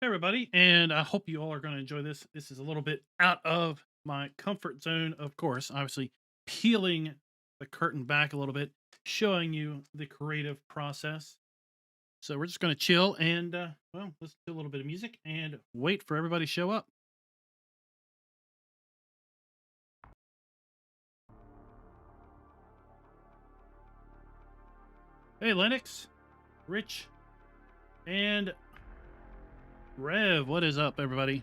Hey everybody, and I hope you all are going to enjoy this. This is a little bit out of my comfort zone, of course, obviously peeling the curtain back a little bit, showing you the creative process. So we're just going to chill and, well, listen to a little bit of music and wait for everybody to show up. Hey, Lennox, Rich, and Rev, what is up, everybody?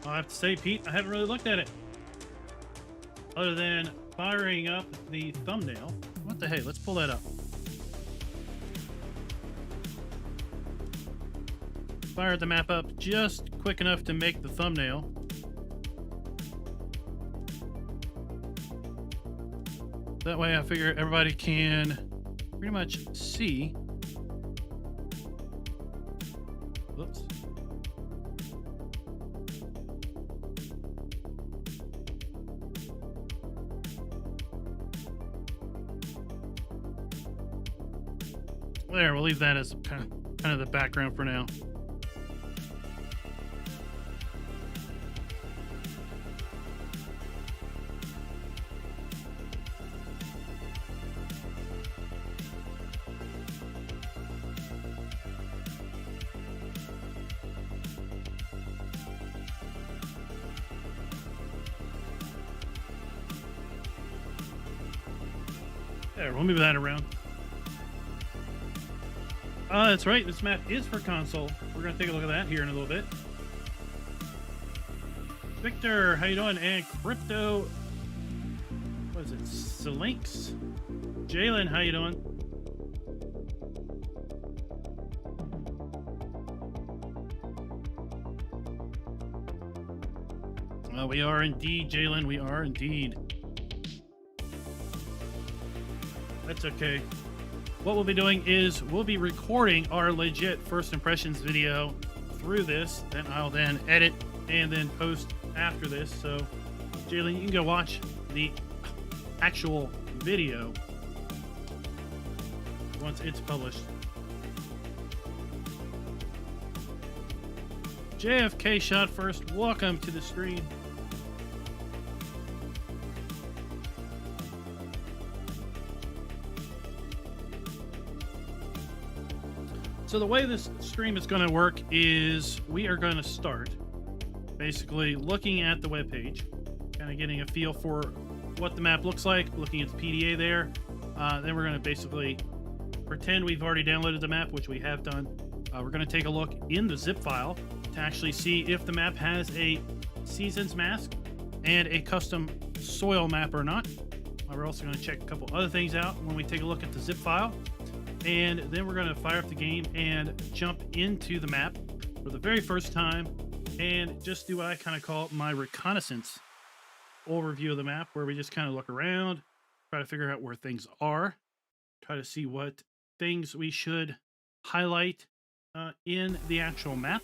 I have to say, Pete, I haven't really looked at it other than firing up the thumbnail. What the hey? Let's pull that up. Fired the map up just quick enough to make the thumbnail. That way I figure everybody can pretty much see. Whoops. There, we'll leave that as kind of the background for now. There, we'll move that around. That's right. This map is for console. We're gonna take a look at that here in a little bit. Victor, how you doing? And Crypto, what is it? Selinks. Jalen, how you doing? We are indeed, Jalen. We are indeed. That's okay. What we'll be doing is we'll be recording our legit first impressions video through this. Then I'll then edit and then post after this. So, Jalen, you can go watch the actual video once it's published. JFK shot first. Welcome to the stream. So the way this stream is going to work is we are going to start basically looking at the webpage, kind of getting a feel for what the map looks like, looking at the PDA there. Then we're going to basically pretend we've already downloaded the map, which we have done. We're going to take a look in the zip file to actually see if the map has a seasons mask and a custom soil map or not. We're also going to check a couple other things out when we take a look at the zip file. And then we're going to fire up the game and jump into the map for the very first time and just do what I kind of call my reconnaissance overview of the map, where we just kind of look around, try to figure out where things are, try to see what things we should highlight in the actual map.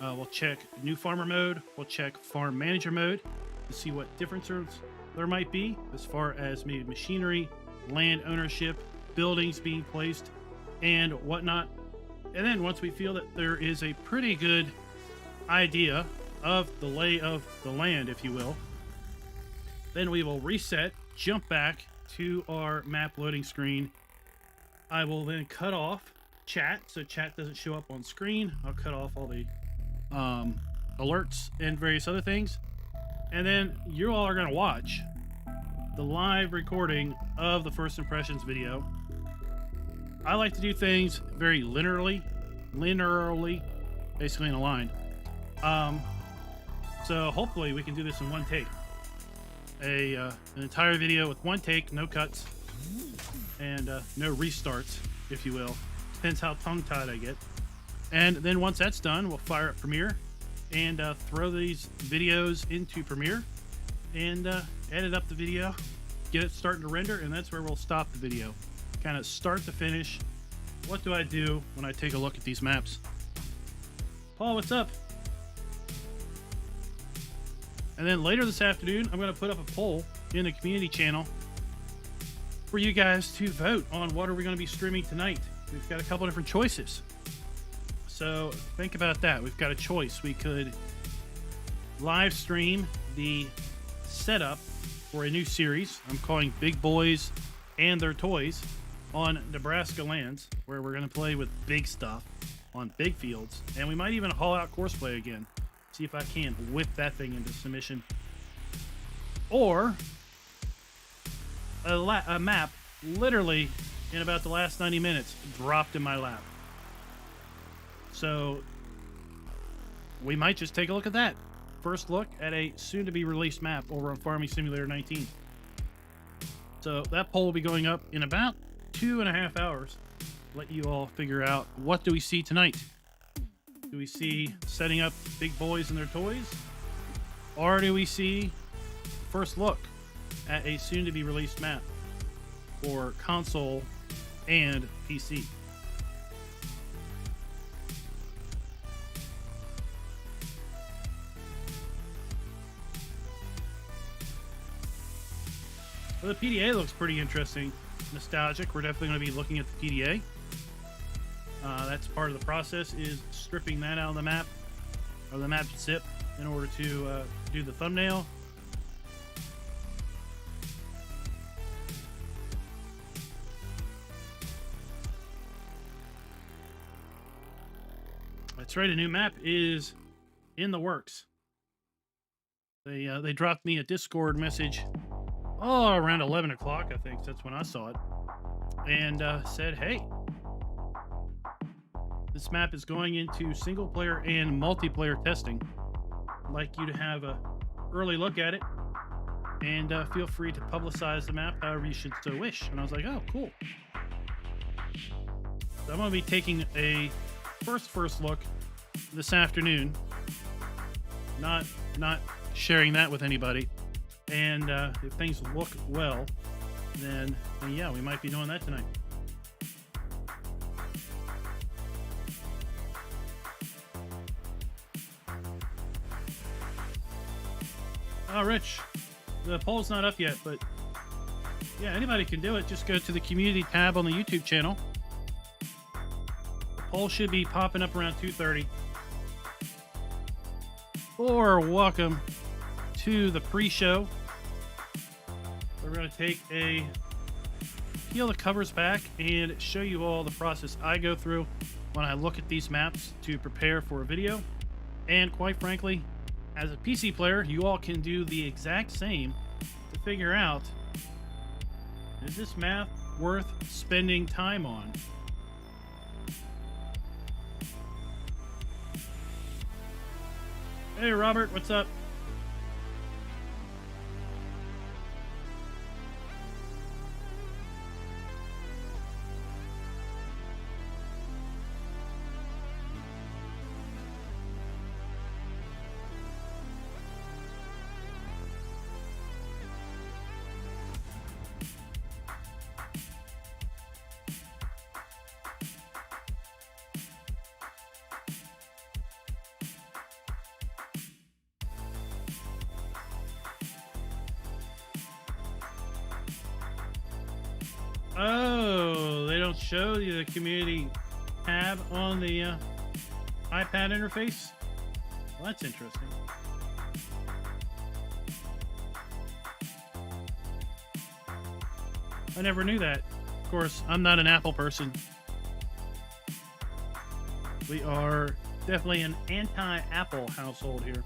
We'll check new farmer mode. We'll check farm manager mode to see what differences there might be as far as maybe machinery, land ownership, buildings being placed, and whatnot. And then once we feel that there is a pretty good idea of the lay of the land, if you will, then we will reset, jump back to our map loading screen. I will then cut off chat so chat doesn't show up on screen. I'll cut off all the alerts and various other things, and then you all are going to watch the live recording of the first impressions video. I like to do things very linearly, basically in a line. So hopefully we can do this in one take. An entire video with one take, no cuts, and no restarts, if you will. Depends how tongue-tied I get. And then once that's done, we'll fire up Premiere and throw these videos into Premiere and edit up the video, get it starting to render, and that's where we'll stop the video. Kind of start to finish. What do I do when I take a look at these maps? Paul, what's up? And then later this afternoon, I'm going to put up a poll in the community channel for you guys to vote on what are we going to be streaming tonight. We've got a couple different choices. So think about that. We've got a choice. We could live stream the setup for a new series I'm calling Big Boys and Their Toys on Nebraska lands, where we're going to play with big stuff on big fields. And we might even haul out courseplay again. See if I can whip that thing into submission. Or a map literally in about the last 90 minutes dropped in my lap. So we might just take a look at that. First look at a soon-to-be released map over on Farming Simulator 19. So that poll will be going up in about 2.5 hours. Let you all figure out, what do we see tonight? Do we see setting up Big Boys and Their Toys? Or do we see first look at a soon-to-be released map for console and PC? Well, the PDA looks pretty interesting. Nostalgic. We're definitely going to be looking at the PDA. That's part of the process, is stripping that out of the map, or the map zip, in order to do the thumbnail. That's right, a new map is in the works. They dropped me a Discord message around 11 o'clock, I think. That's when I saw it. And said, hey, this map is going into single player and multiplayer testing. I'd like you to have a early look at it, and feel free to publicize the map however you should so wish. And I was like, oh, cool. So I'm going to be taking a first look this afternoon. Not sharing that with anybody. And if things look well, then yeah, we might be doing that tonight. Oh, Rich, the poll's not up yet, but yeah, anybody can do it. Just go to the community tab on the YouTube channel. The poll should be popping up around 2:30. Or welcome to the pre-show. We're going to peel the covers back and show you all the process I go through when I look at these maps to prepare for a video. And quite frankly, as a PC player, you all can do the exact same to figure out, is this map worth spending time on? Hey Robert, what's up? Oh, they don't show you the community tab on the iPad interface? Well, that's interesting. I never knew that. Of course, I'm not an Apple person. We are definitely an anti-Apple household here.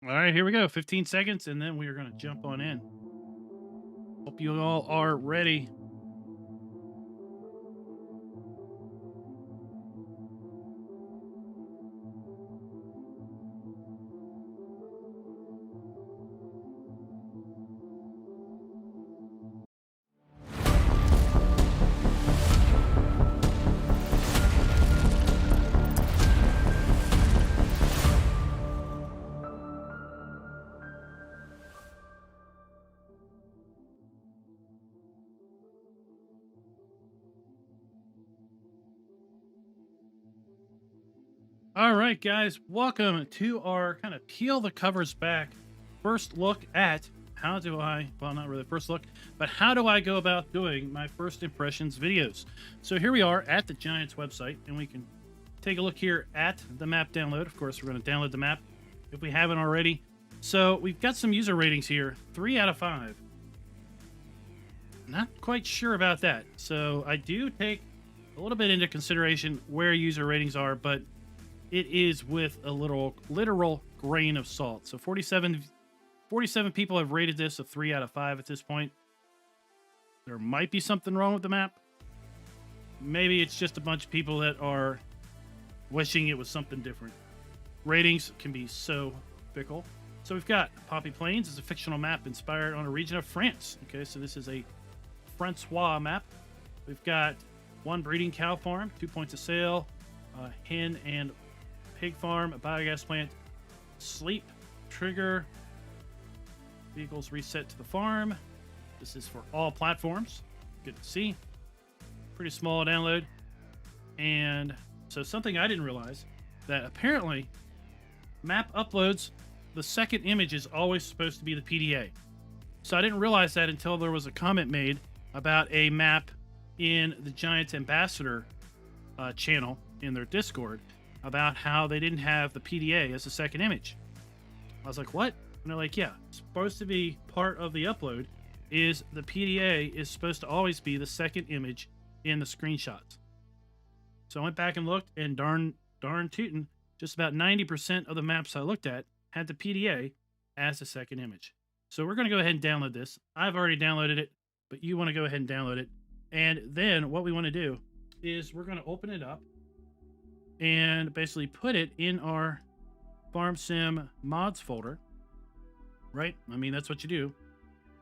All right, here we go. 15 seconds, and then we are going to jump on in. Hope you all are ready. All right, guys, welcome to our kind of peel the covers back first look at how do I, well, not really first look, but how do I go about doing my first impressions videos. So here we are at the Giants website, and we can take a look here at the map download. Of course, we're going to download the map if we haven't already. So we've got some user ratings here, 3 out of 5. Not quite sure about that. So I do take a little bit into consideration where user ratings are, but it is with a literal grain of salt. So 47 people have rated this a 3 out of 5 at this point. There might be something wrong with the map. Maybe it's just a bunch of people that are wishing it was something different. Ratings can be so fickle. So we've got Poppy Plains is a fictional map inspired on a region of France. Okay, so this is a Francois map. We've got 1 breeding cow farm, 2 points of sale, hen and pig farm, a biogas plant, sleep, trigger, vehicles reset to the farm. This is for all platforms. Good to see. Pretty small download. And so something I didn't realize, that apparently map uploads, the second image is always supposed to be the PDA. So I didn't realize that until there was a comment made about a map in the Giants Ambassador channel in their Discord about how they didn't have the PDA as the second image. I was like, what? And they're like, yeah, it's supposed to be part of the upload is the PDA is supposed to always be the second image in the screenshots. So I went back and looked, and darn tootin', just about 90% of the maps I looked at had the PDA as the second image. So we're going to go ahead and download this. I've already downloaded it, but you want to go ahead and download it. And then what we want to do is we're going to open it up and basically put it in our Farm Sim mods folder, right? I mean, that's what you do,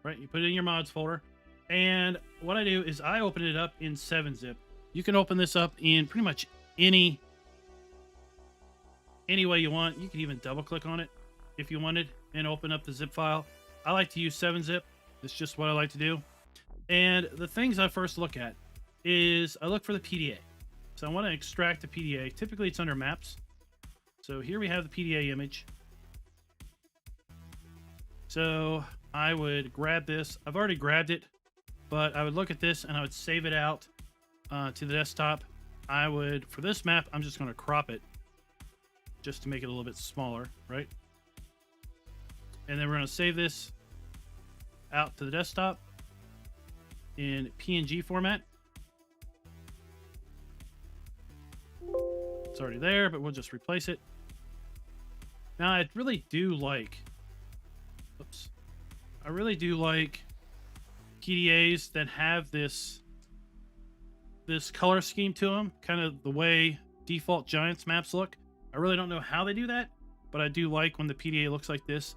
right? You put it in your mods folder. And what I do is I open it up in 7-zip. You can open this up in pretty much any way you want. You can even double click on it if you wanted and open up the zip file. I like to use 7-zip. It's just what I like to do. And the things I first look at is I look for the PDA. So I want to extract the PDA. Typically it's under maps. So here we have the PDA image. So I would grab this. I've already grabbed it, but I would look at this and I would save it out to the desktop. I would, for this map, I'm just going to crop it just to make it a little bit smaller, right? And then we're going to save this out to the desktop in PNG format. It's already there, but we'll just replace it. Now, I really do like, I really do like PDAs that have this color scheme to them, kind of the way default Giants maps look. I really don't know how they do that, but I do like when the PDA looks like this,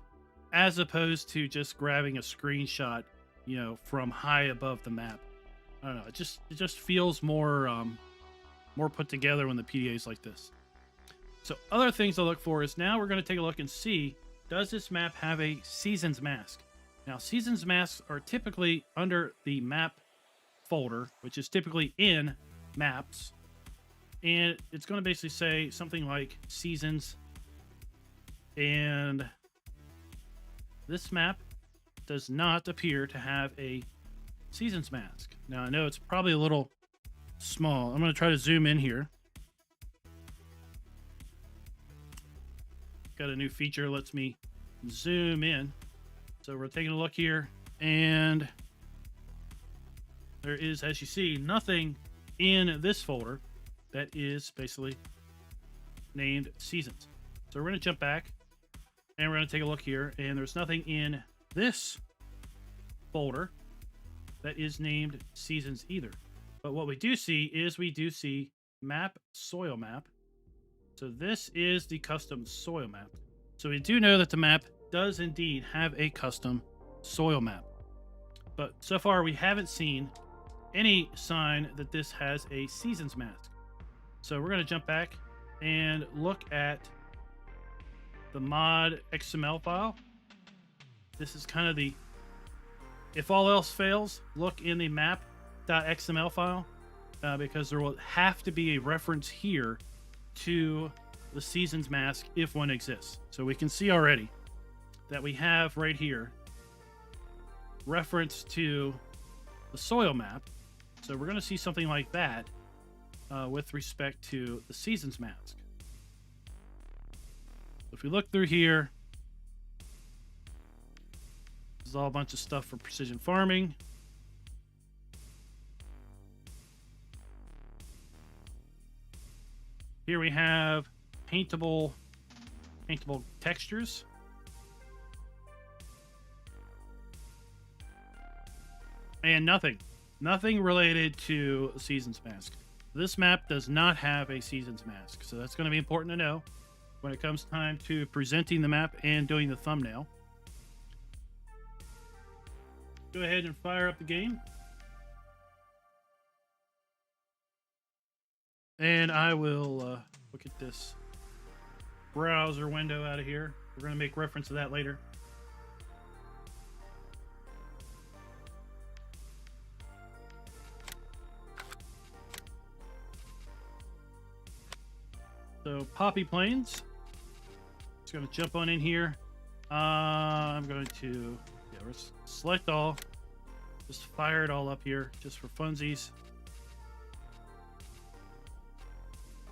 as opposed to just grabbing a screenshot, you know, from high above the map. I don't know. It just feels more put together when the PDA is like this. So other things to look for is now we're going to take a look and see, does this map have a seasons mask? Now, seasons masks are typically under the map folder, which is typically in maps. And it's going to basically say something like seasons. And this map does not appear to have a seasons mask. Now, I know it's probably a little small. I'm going to try to zoom in here. Got a new feature, lets me zoom in. So we're taking a look here, and there is, as you see, nothing in this folder that is basically named seasons. So we're going to jump back, and we're going to take a look here, and there's nothing in this folder that is named seasons either. But what we do see is we do see map soil map. So this is the custom soil map. So we do know that the map does indeed have a custom soil map. But so far we haven't seen any sign that this has a seasons mask. So we're going to jump back and look at the mod XML file. This is kind of the, if all else fails, look in the map.xml file because there will have to be a reference here to the seasons mask if one exists. So we can see already that we have right here reference to the soil map. So we're going to see something like that with respect to the seasons mask. If we look through here, this is all a bunch of stuff for precision farming. Here we have paintable textures. And nothing related to a seasons mask. This map does not have a seasons mask, so that's going to be important to know when it comes time to presenting the map and doing the thumbnail. Go ahead and fire up the game. And I will look at this browser window out of here. We're going to make reference to that later. So Poppy Plains. Just going to jump on in here. I'm going to select all. Just fire it all up here just for funsies.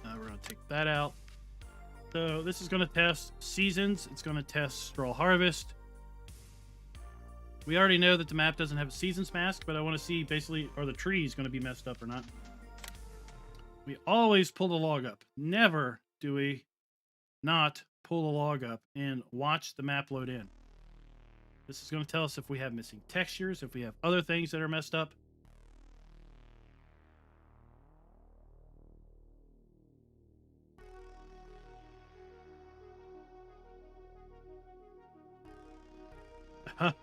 We're going to take that out. So this is going to test seasons. It's going to test straw harvest. We already know that the map doesn't have a seasons mask, but I want to see basically, are the trees going to be messed up or not? We always pull the log up. Never do we not pull the log up and watch the map load in. This is going to tell us if we have missing textures, if we have other things that are messed up.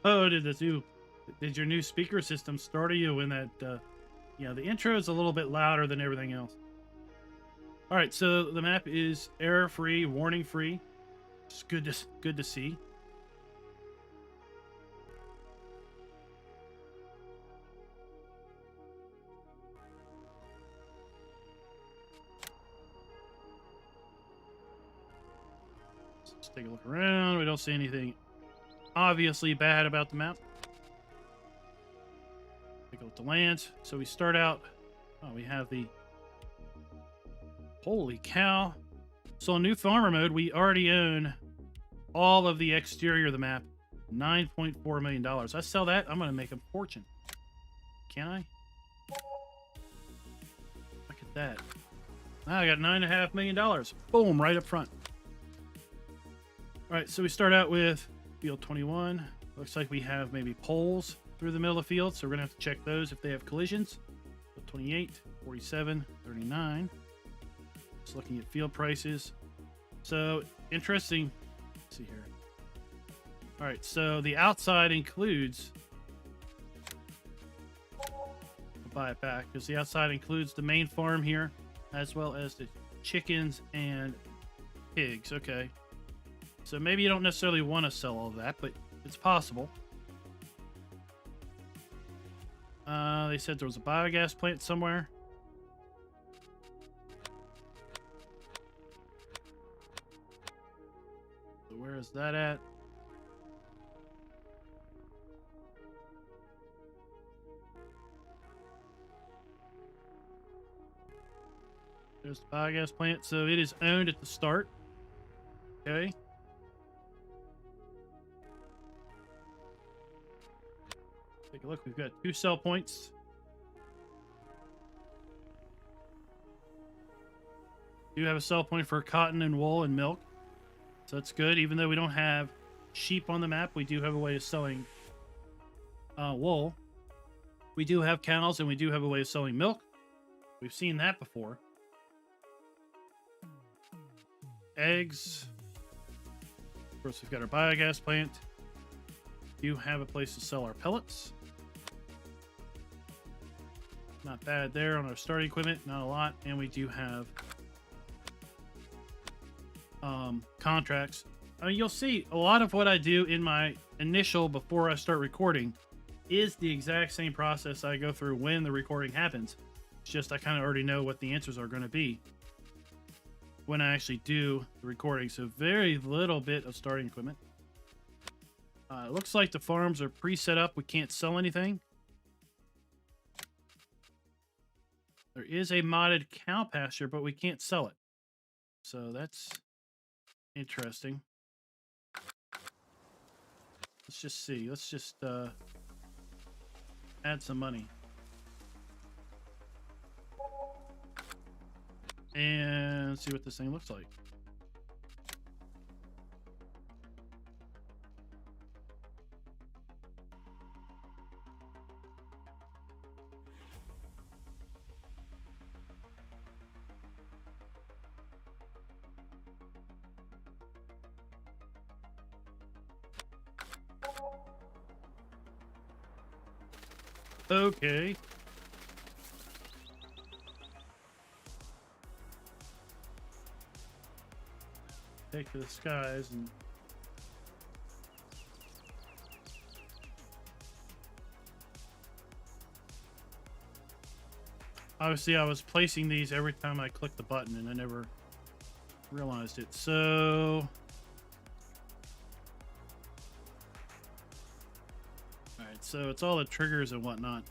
Oh, did your new speaker system startle you in that, the intro is a little bit louder than everything else. All right, so the map is error-free, warning-free. It's good to see. Let's take a look around. We don't see anything obviously bad about the map. Take a look at the lands. So we start out. Oh, we have the. Holy cow. So in new farmer mode, we already own all of the exterior of the map. $9.4 million. I sell that, I'm going to make a fortune. Can I? Look at that. Now I got $9.5 million. Boom, right up front. All right, so we start out with field 21. Looks like we have maybe poles through the middle of the field, so we're going to have to check those if they have collisions. Field 28, 47, 39. Just looking at field prices. So, interesting. Let's see here. All right, so the outside includes... I'll buy it back, because the outside includes the main farm here, as well as the chickens and pigs. Okay. So maybe you don't necessarily want to sell all of that, but it's possible. They said there was a biogas plant somewhere. So where is that at? There's the biogas plant. So it is owned at the start. Okay. Take a look. We've got 2 sell points. We do have a sell point for cotton and wool and milk. So that's good. Even though we don't have sheep on the map, we do have a way of selling wool. We do have cows and we do have a way of selling milk. We've seen that before. Eggs. Of course, we've got our biogas plant. We do have a place to sell our pellets. Not bad there on our starting equipment, not a lot. And we do have contracts. I mean, you'll see a lot of what I do in my initial before I start recording is the exact same process I go through when the recording happens. It's just I kind of already know what the answers are going to be. when I actually do the recording. So very little bit of starting equipment. It looks like the farms are pre-set up. We can't sell anything. There is a modded cow pasture, but we can't sell it. So that's interesting. Let's just see. Let's just add some money. And see what this thing looks like. Okay. Take to the skies and obviously I was placing these every time I clicked the button and I never realized it. So all right, so it's all the triggers and whatnot.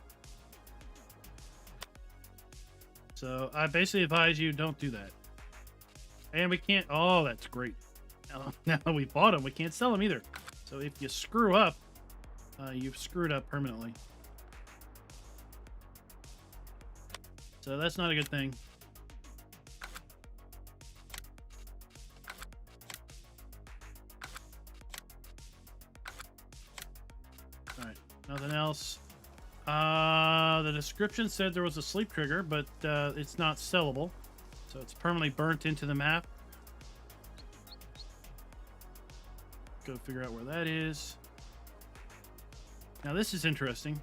So I basically advise you don't do that. And we can't. Oh, that's great. Now we bought them, we can't sell them either. So if you screw up, you've screwed up permanently. So that's not a good thing. All right, nothing else. The description said there was a sleep trigger, but it's not sellable. So it's permanently burnt into the map. Go figure out where that is. Now this is interesting.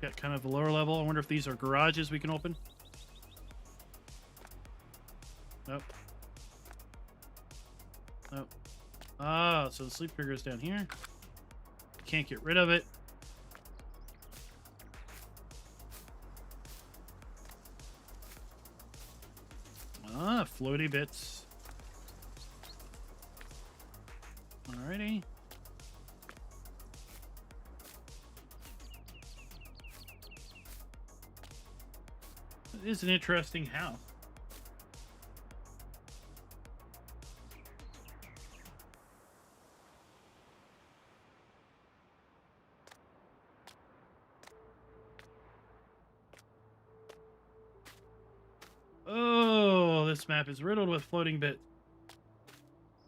Got kind of a lower level. I wonder if these are garages we can open. Nope. Nope. Ah, so the sleep trigger is down here. Can't get rid of it. Ah, floaty bits. Alrighty. It is an interesting house. Oh, this map is riddled with floating bits.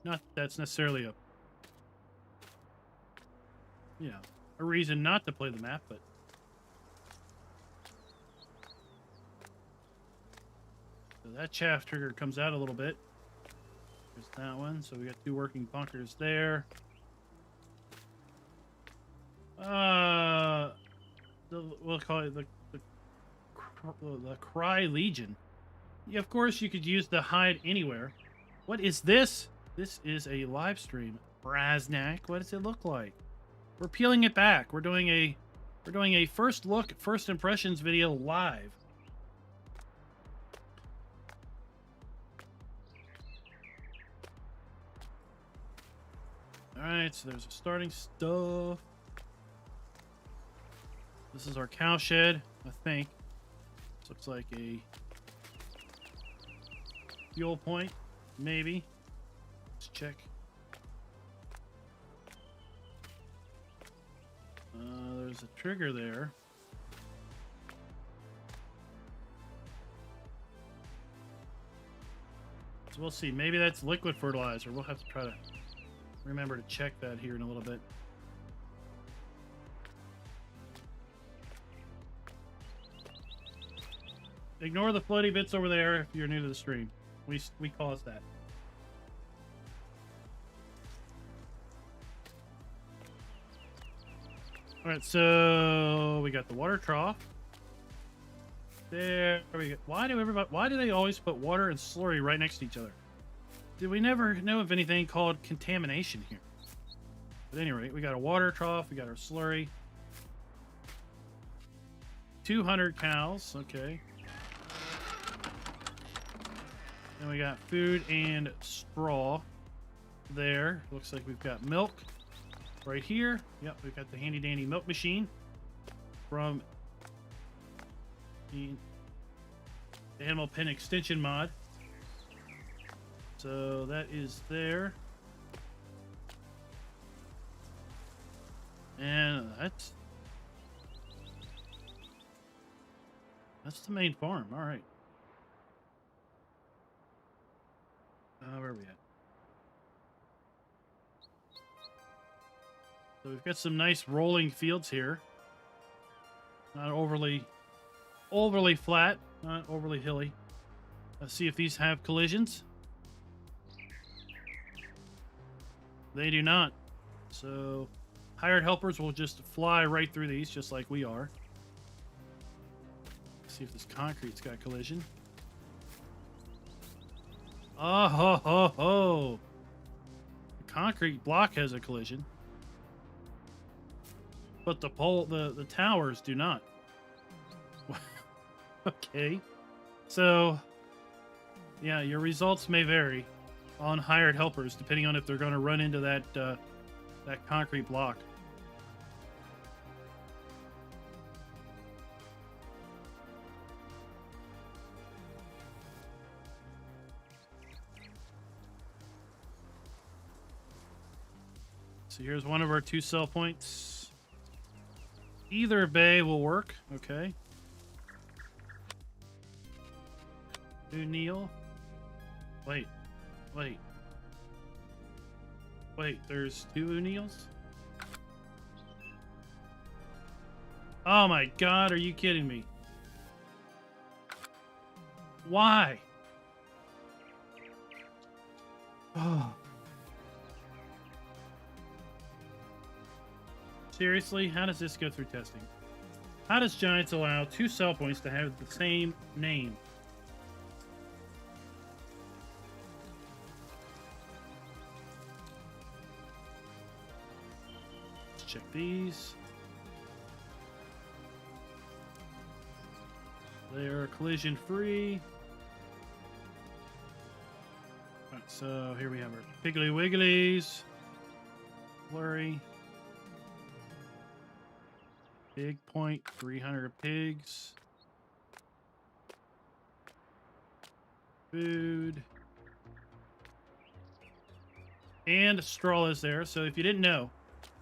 Not that that's necessarily a a reason not to play the map, but so that chaff trigger comes out a little bit. There's that one. So we got 2 working bunkers there. We'll call it the Cry Legion. Yeah, of course you could use the hide anywhere. What is this? This is a live stream. Brasnak, what does it look like? We're peeling it back. We're doing a first look, first impressions video live. All right, so there's a starting stuff. This is our cow shed, I think. This looks like a fuel point, maybe. Let's check. There's a trigger there. So we'll see. Maybe that's liquid fertilizer. We'll have to try to remember to check that here in a little bit. Ignore the floaty bits over there if you're new to the stream. We caused that. All right, so we got the water trough. There we go. Why do they always put water and slurry right next to each other? Did we never know of anything called contamination here? But at any rate, we got a water trough, we got our slurry. 200 cows, okay. And we got food and straw there. Looks like we've got milk right here. Yep, we've got the handy dandy milk machine from the Animal Pen extension mod. So that is there. And that's the main farm. All right. Where are we at? So we've got some nice rolling fields here. Not overly flat, not overly hilly. Let's see if these have collisions. They do not. So hired helpers will just fly right through these, just like we are. Let's see if this concrete's got collision. Oh ho ho ho! The concrete block has a collision, but the towers do not. Okay, so yeah, your results may vary on hired helpers depending on if they're going to run into that concrete block. So here's one of our 2 sell points. Either bay will work. Okay. Neil. Wait. There's 2 Neils? Oh my god, are you kidding me? Why? Oh. Seriously? How does this go through testing? How does Giants allow 2 sell points to have the same name? Let's check these. They are collision free. Alright, so here we have our Piggly Wigglies. Flurry. Pig point, 300 pigs. Food. And straw is there. So if you didn't know,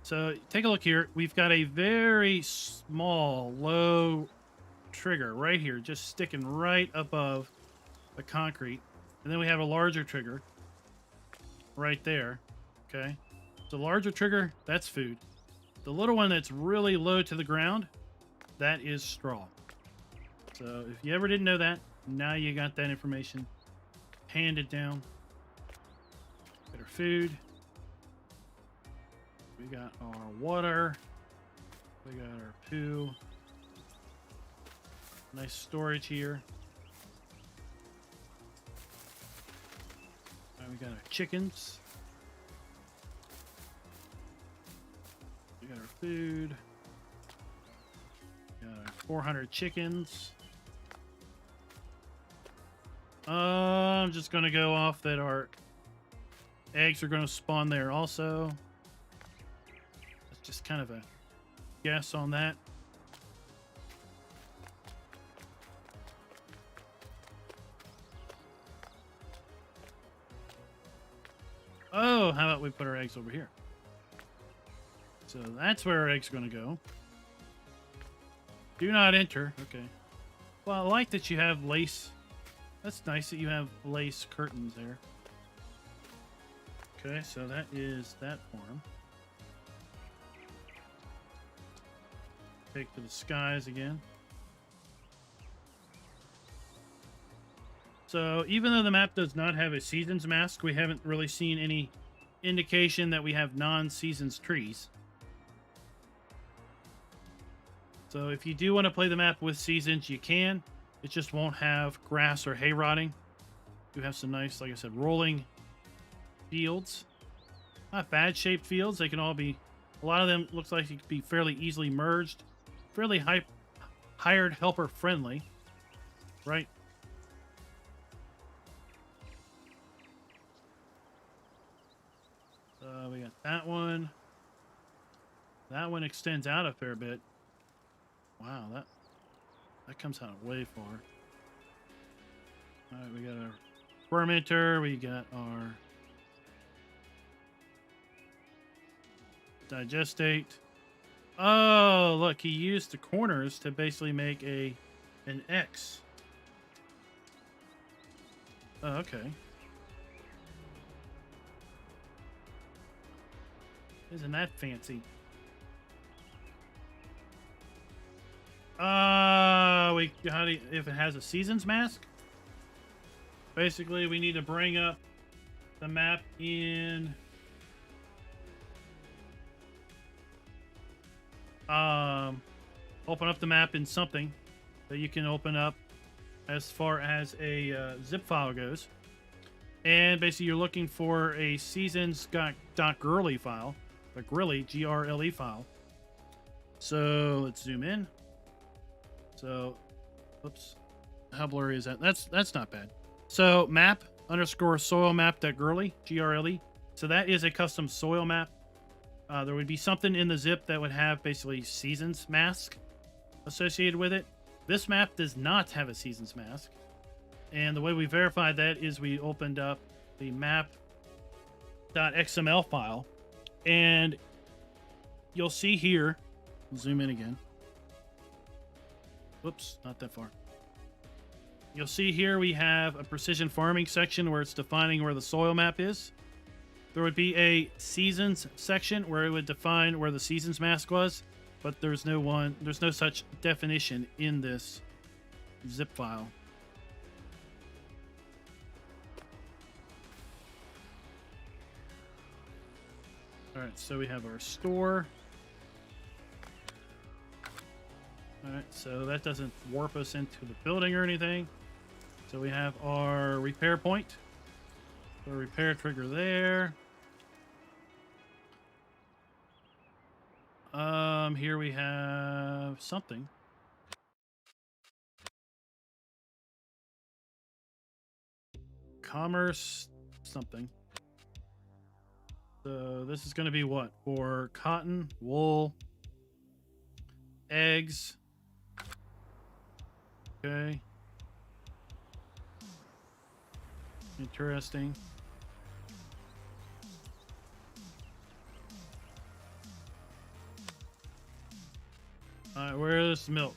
so take a look here. We've got a very small, low trigger right here, just sticking right above the concrete. And then we have a larger trigger right there. Okay. The larger trigger, that's food. The little one that's really low to the ground, that is straw. So if you ever didn't know that, now you got that information handed down. Got our food. We got our water. We got our poo. Nice storage here. We got our chickens. We got our food. We got our 400 chickens. I'm just going to go off that our eggs are going to spawn there also. That's just kind of a guess on that. Oh, how about we put our eggs over here? So that's where our eggs are going to go. Do not enter. Okay. Well, I like that you have lace. That's nice that you have lace curtains there. Okay, so that is that farm. Take to the skies again. So even though the map does not have a seasons mask, we haven't really seen any indication that we have non-seasons trees. So if you do want to play the map with seasons, you can. It just won't have grass or hay rotting. You have some nice, like I said, rolling fields. Not bad shaped fields. They can all be, a lot of them looks like they could be fairly easily merged. Fairly hired helper friendly. Right? We got that one. That one extends out a fair bit. Wow, that comes out way far. All right, we got our fermenter. We got our digestate. Oh, look, he used the corners to basically make an X. Oh, okay. Isn't that fancy? If it has a seasons mask, basically we need to bring up the map in open up the map in something that you can open up as far as a zip file goes. And basically you're looking for a seasons.grle file, the grle, G-R-L-E file. So let's zoom in. So, oops, how blurry is that? That's not bad. So map _ soil map.grle, G-R-L-E. So that is a custom soil map. There would be something in the zip that would have basically seasons mask associated with it. This map does not have a seasons mask. And the way we verified that is we opened up the map.xml file. And you'll see here, zoom in again. Whoops, not that far. You'll see here we have a precision farming section where it's defining where the soil map is. There would be a seasons section where it would define where the seasons mask was, but there's no such definition in this zip file. All right, so we have our store. All right, so that doesn't warp us into the building or anything. So we have our repair point. So repair trigger there. Here we have something. Commerce something. So this is going to be what? For cotton, wool, eggs. Okay. Interesting. Alright, where's milk?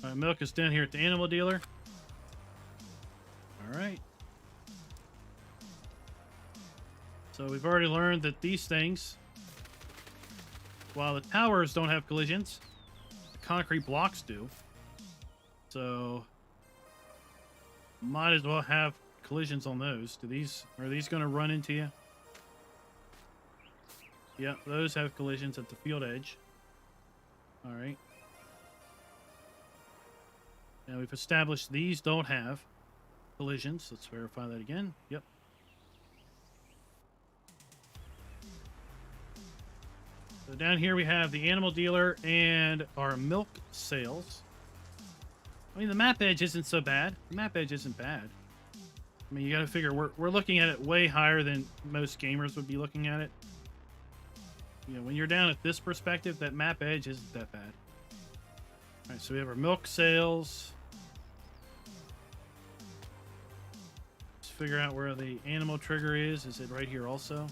Alright, milk is down here at the animal dealer. Alright. So we've already learned that these things, while the towers don't have collisions, the concrete blocks do. So might as well have collisions on those. Are these going to run into you? Yeah, those have collisions at the field edge. All right. Now we've established these don't have collisions. Let's verify that again. Yep. So down here we have the animal dealer and our milk sales. I mean, the map edge isn't so bad. The map edge isn't bad. I mean, you got to figure we're looking at it way higher than most gamers would be looking at it. You know, when you're down at this perspective, that map edge isn't that bad. All right, so we have our milk sales. Let's figure out where the animal trigger is. Is it right here also?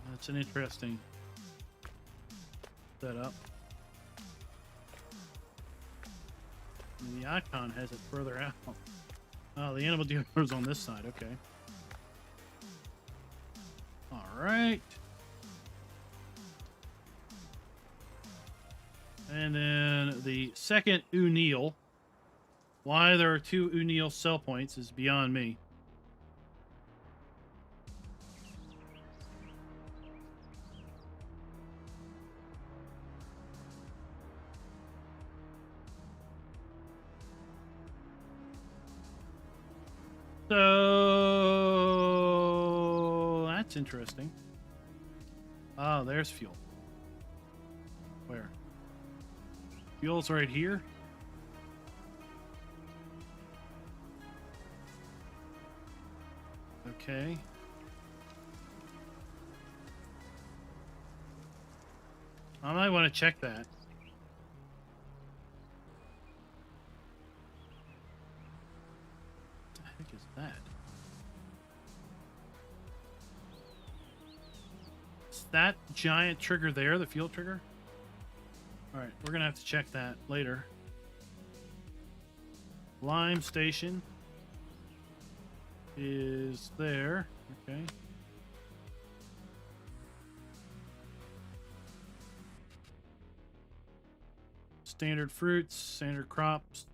That's an interesting setup. And the icon has it further out. Oh, the animal dealer's on this side. Okay. All right. And then the second O'Neill. Why there are two O'Neill sell points is beyond me. So that's interesting. Oh, there's fuel. Where? Fuel's right here. Okay. I might want to check that. What the heck is that? Is that giant trigger there, the fuel trigger? Alright, we're gonna have to check that later. Lime station is there. Okay. Standard fruits, standard crops.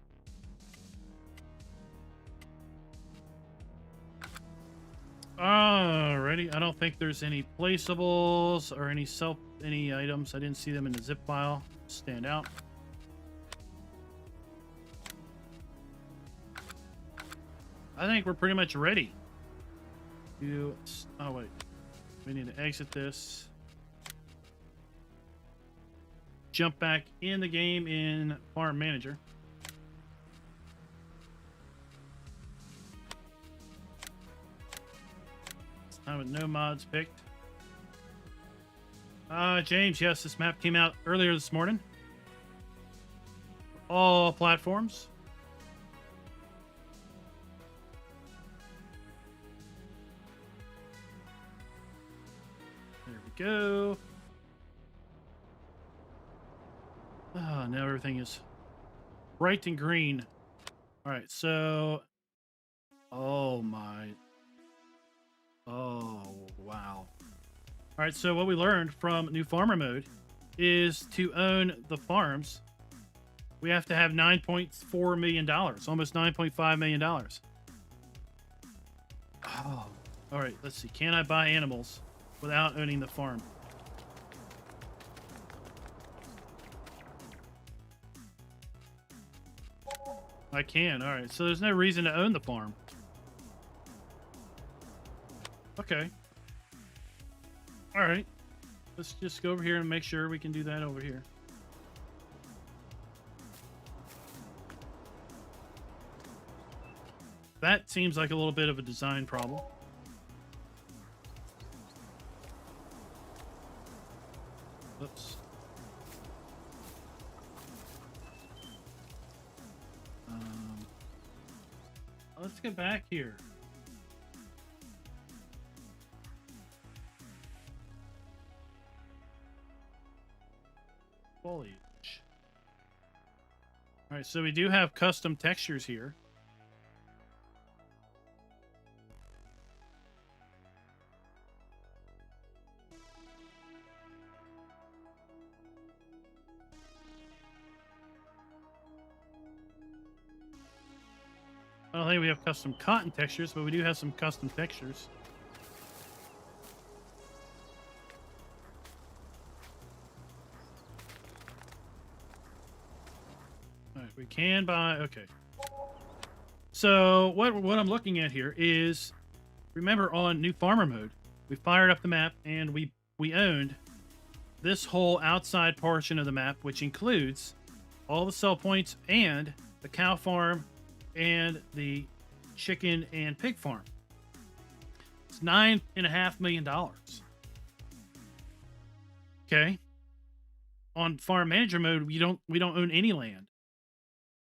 Alrighty, I don't think there's any placeables or any items. I didn't see them in the zip file. Stand out. I think we're pretty much ready. Oh wait, we need to exit this. Jump back in the game in Farm Manager. This time with no mods picked. James, yes, this map came out earlier this morning. All platforms. There we go. Oh, now everything is bright and green. All right, so... Oh, my... Oh, wow. All right, so what we learned from New Farmer Mode is to own the farms, we have to have $9.4 million, almost $9.5 million. Oh, all right, let's see. Can I buy animals without owning the farm? I can. All right. So there's no reason to own the farm. Okay. All right. Let's just go over here and make sure we can do that over here. That seems like a little bit of a design problem. Oops. Let's get back here. Foliage. All right, so we do have custom textures here. I don't think we have custom cotton textures, but we do have some custom textures. All right, we can buy. Okay. So what I'm looking at here is, remember on New Farmer Mode, we fired up the map and we owned this whole outside portion of the map, which includes all the sell points and the cow farm and the chicken and pig farm. It's $9.5 million. Okay. On Farm Manager Mode, we don't own any land,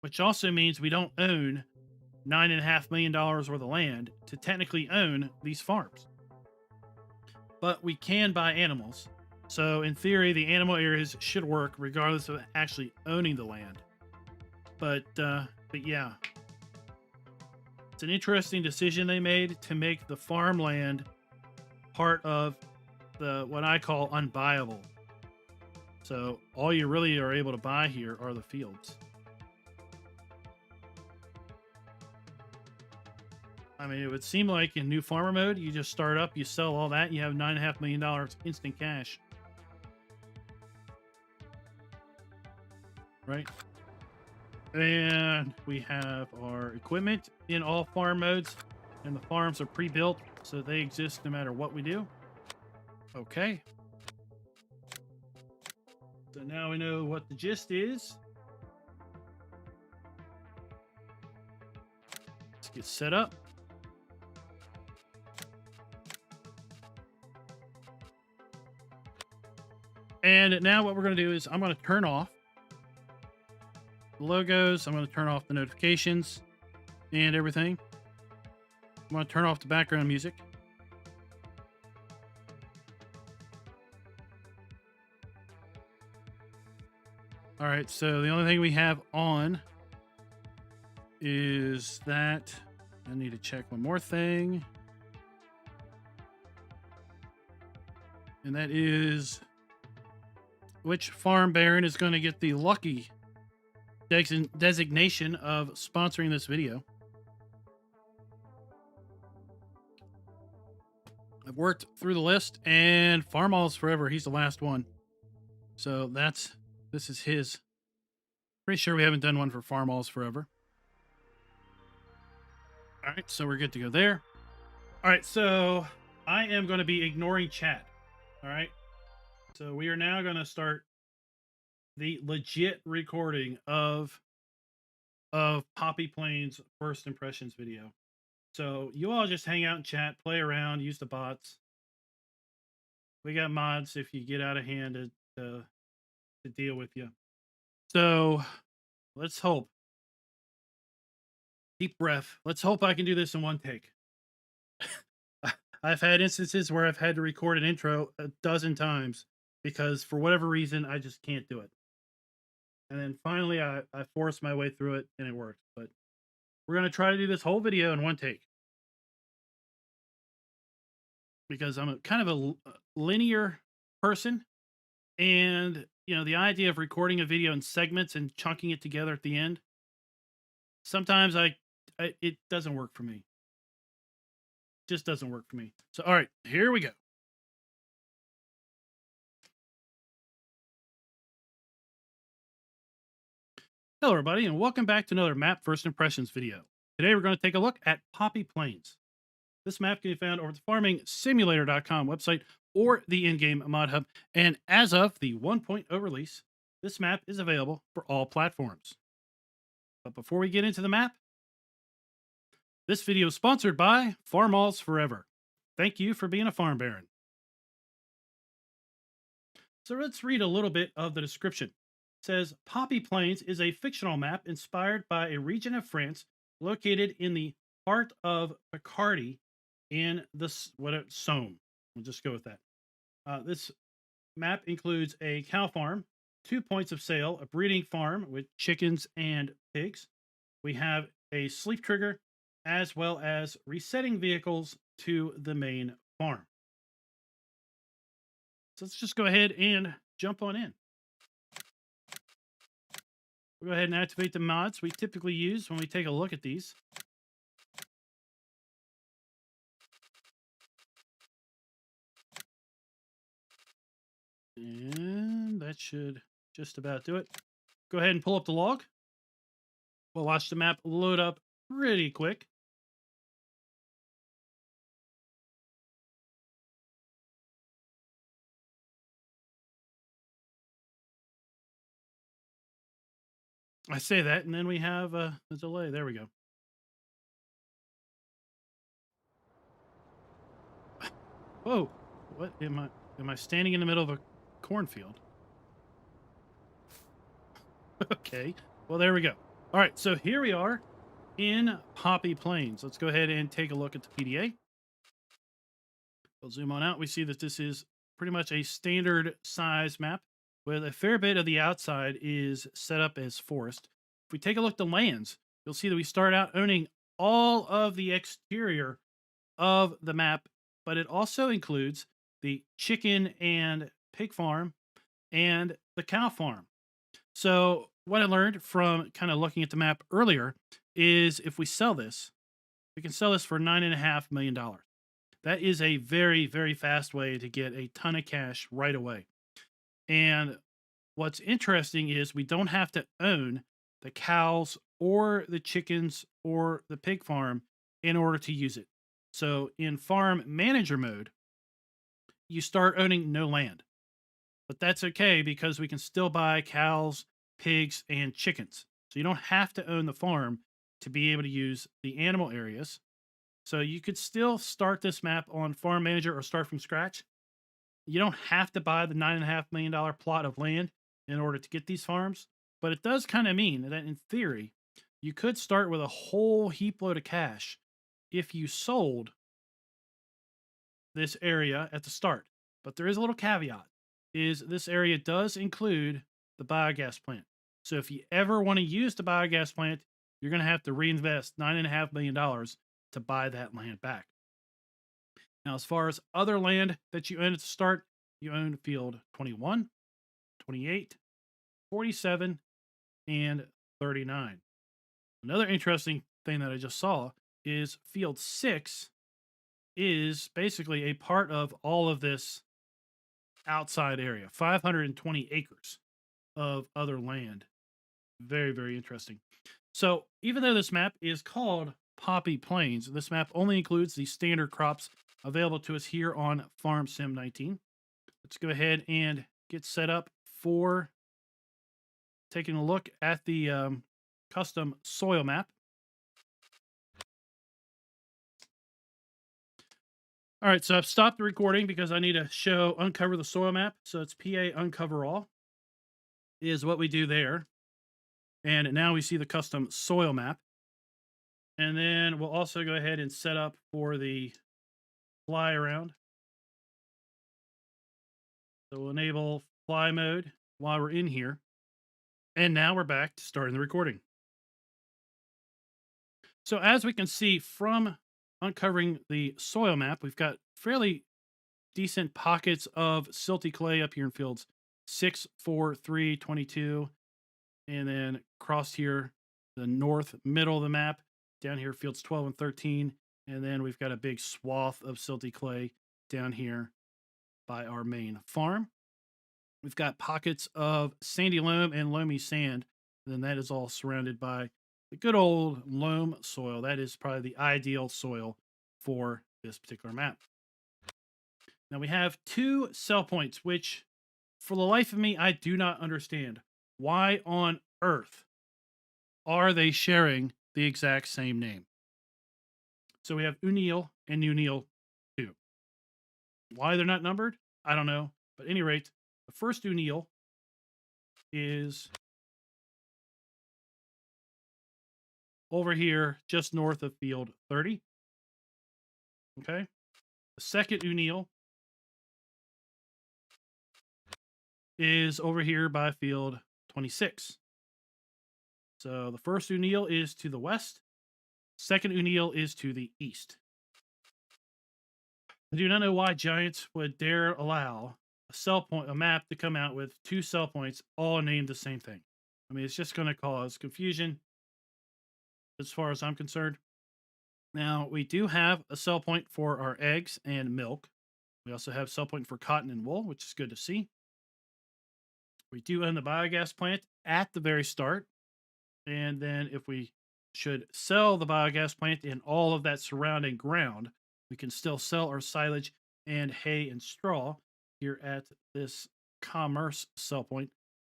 which also means we don't own $9.5 million worth of land to technically own these farms. But we can buy animals. So in theory, the animal areas should work regardless of actually owning the land. But yeah. It's an interesting decision they made to make the farmland part of the what I call unbuyable. So all you really are able to buy here are the fields. I mean, it would seem like in New Farmer Mode, you just start up, you sell all that, you have $9.5 million instant cash. Right? And we have our equipment in all farm modes, and the farms are pre-built, so they exist no matter what we do. Okay. So now we know what the gist is. Let's get set up. And now what we're going to do is I'm going to turn off the logos. I'm going to turn off the notifications and everything. I'm going to turn off the background music. All right, so the only thing we have on is that I need to check one more thing. And that is which farm baron is going to get the lucky designation of sponsoring this video. I've worked through the list, and Farmall's Forever, he's the last one. So this is his. Pretty sure we haven't done one for Farmall's Forever. All right, so we're good to go there. All right, so I am going to be ignoring chat. All right, so we are now going to start the legit recording of Poppy Plains first impressions video. So you all just hang out and chat, play around, use the bots. We got mods if you get out of hand to deal with you. So let's hope. Deep breath. Let's hope I can do this in one take. I've had instances where I've had to record an intro a dozen times because for whatever reason, I just can't do it. And then finally, I forced my way through it and it worked. But we're going to try to do this whole video in one take. Because I'm kind of a linear person. And, you know, the idea of recording a video in segments and chunking it together at the end, sometimes it doesn't work for me. Just doesn't work for me. So, all right, here we go. Hello, everybody, and welcome back to another map first impressions video. Today, we're going to take a look at Poppy Plains. This map can be found over the farmingsimulator.com website or the in-game mod hub. And as of the 1.0 release, this map is available for all platforms. But before we get into the map, this video is sponsored by Farmall's Forever. Thank you for being a farm baron. So let's read a little bit of the description. It says, Poppy Plains is a fictional map inspired by a region of France located in the heart of Picardy in the Somme. We'll just go with that. This map includes a cow farm, 2 points of sale, a breeding farm with chickens and pigs. We have a sleep trigger, as well as resetting vehicles to the main farm. So let's just go ahead and jump on in. We'll go ahead and activate the mods we typically use when we take a look at these. And that should just about do it. Go ahead and pull up the log. We'll watch the map load up pretty quick. I say that, and then we have a delay. There we go. Whoa! What am I? Am I standing in the middle of a cornfield? Okay. Well, there we go. All right. So here we are in Poppy Plains. Let's go ahead and take a look at the PDA. We'll zoom on out. We see that this is pretty much a standard size map with a fair bit of the outside is set up as forest. If we take a look at the lands, you'll see that we start out owning all of the exterior of the map, but it also includes the chicken and pig farm and the cow farm. So what I learned from kind of looking at the map earlier is if we sell this, we can sell this for $9.5 million. That is a very, very fast way to get a ton of cash right away. And what's interesting is we don't have to own the cows or the chickens or the pig farm in order to use it. So in farm manager mode, you start owning no land. But that's okay because we can still buy cows, pigs, and chickens. So you don't have to own the farm to be able to use the animal areas. So you could still start this map on Farm Manager or start from scratch. You don't have to buy the $9.5 million plot of land in order to get these farms, but it does kind of mean that in theory, you could start with a whole heap load of cash if you sold this area at the start. But there is a little caveat is this area does include the biogas plant. So if you ever want to use the biogas plant, you're going to have to reinvest $9.5 million to buy that land back. Now, as far as other land that you own at the start, you own field 21, 28, 47, and 39. Another interesting thing that I just saw is field 6 is basically a part of all of this outside area, 520 acres of other land. Very, very interesting. So, even though this map is called Poppy Plains, this map only includes the standard crops available to us here on Farm Sim 19. Let's go ahead and get set up for taking a look at the custom soil map. All right, so I've stopped the recording because I need to show uncover the soil map. So it's PA uncover all is what we do there. And now we see the custom soil map. And then we'll also go ahead and set up for the fly around. So we'll enable fly mode while we're in here. And now we're back to starting the recording. So as we can see from uncovering the soil map, we've got fairly decent pockets of silty clay up here in fields 6, 4, 3, 22. And then across here, the north middle of the map, down here, fields 12 and 13. And then we've got a big swath of silty clay down here by our main farm. We've got pockets of sandy loam and loamy sand. And then that is all surrounded by the good old loam soil. That is probably the ideal soil for this particular map. Now we have 2 sell points, which for the life of me, I do not understand. Why on earth are they sharing the exact same name? So we have Unil and Unil 2. Why they're not numbered, I don't know. But at any rate, the first Unil is over here just north of field 30. Okay. The second Unil is over here by field 26. So the first Unil is to the west. Second Unil is to the east. I do not know why Giants would dare allow a map to come out with 2 sell points all named the same thing. I mean, it's just going to cause confusion as far as I'm concerned. Now, we do have a sell point for our eggs and milk. We also have sell point for cotton and wool, which is good to see. We do own the biogas plant at the very start. And then if we should sell the biogas plant and all of that surrounding ground, we can still sell our silage and hay and straw here at this commerce sell point.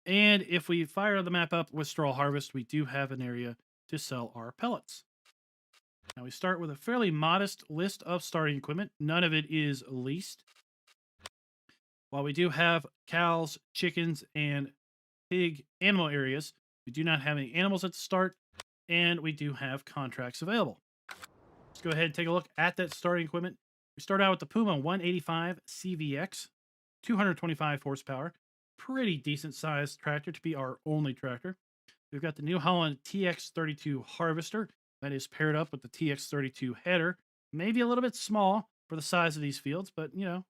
And if we fire the map up with straw harvest, we do have an area to sell our pellets. Now we start with a fairly modest list of starting equipment. None of it is leased. While we do have cows, chickens, and pig animal areas, we do not have any animals at the start, and we do have contracts available. Let's go ahead and take a look at that starting equipment. We start out with the Puma 185 CVX, 225 horsepower. Pretty decent sized tractor to be our only tractor. We've got the New Holland TX32 harvester that is paired up with the TX32 header. Maybe a little bit small for the size of these fields, but you know,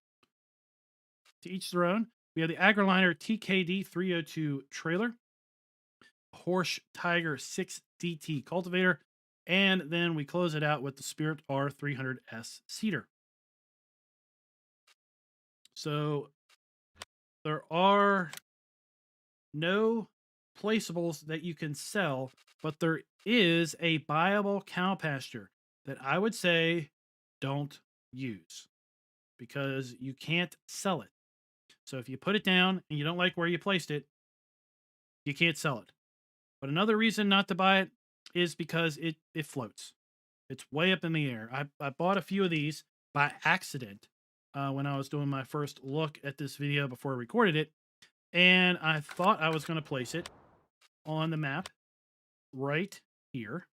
to each their own. We have the AgriLiner TKD 302 trailer, Horsch Tiger 6DT cultivator, and then we close it out with the Spirit R300S seeder. So there are no placeables that you can sell, but there is a buyable cow pasture that I would say don't use because you can't sell it. So if you put it down and you don't like where you placed it, you can't sell it. But another reason not to buy it is because it floats. It's way up in the air. I bought a few of these by accident when I was doing my first look at this video before I recorded it. And I thought I was going to place it on the map right here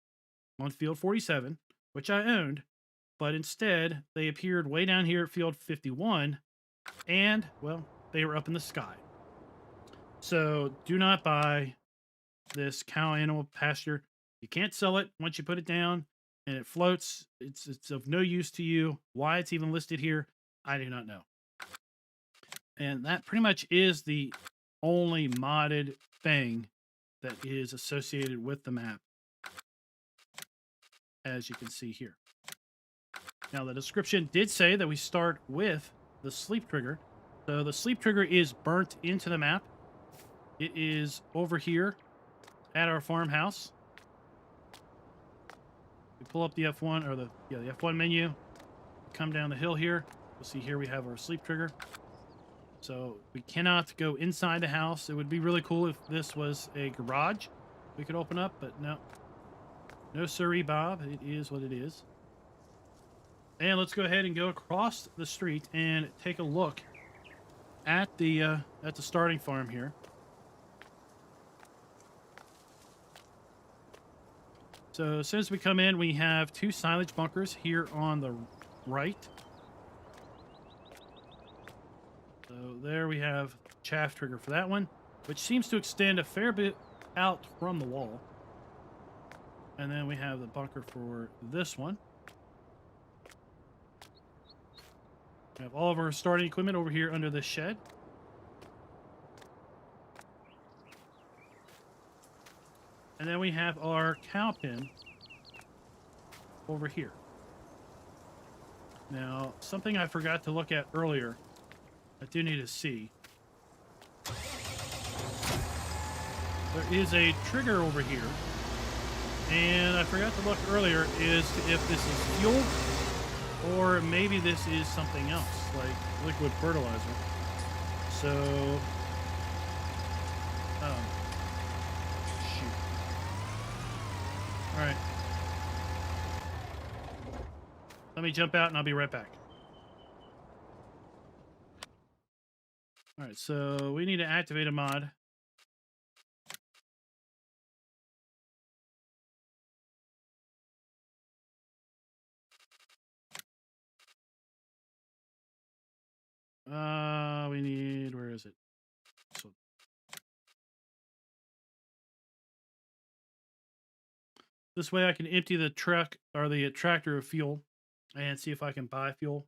on field 47, which I owned. But instead, they appeared way down here at field 51. And, well, they were up in the sky. So do not buy this cow animal pasture. You can't sell it once you put it down and it floats. It's of no use to you. Why it's even listed here, I do not know. And that pretty much is the only modded thing that is associated with the map, as you can see here. Now, the description did say that we start with the sleep trigger. So the sleep trigger is burnt into the map. It is over here at our farmhouse. We pull up the F1 or the F1 menu. Come down the hill here. You'll see here we have our sleep trigger. So we cannot go inside the house. It would be really cool if this was a garage we could open up, but no. No siree, Bob. It is what it is. And let's go ahead and go across the street and take a look at the starting farm here. So as soon as we come in, we have 2 silage bunkers here on the right. So there we have chaff trigger for that one, which seems to extend a fair bit out from the wall. And then we have the bunker for this one. We have all of our starting equipment over here under this shed. And then we have our cow pen over here. Now, something I forgot to look at earlier, I do need to see. There is a trigger over here. And I forgot to look earlier as to if this is fuel or maybe this is something else, like liquid fertilizer. So, shoot. All right. Let me jump out and I'll be right back. All right, so we need to activate a mod. We need, where is it? So, this way I can empty the truck or the tractor of fuel and see if I can buy fuel.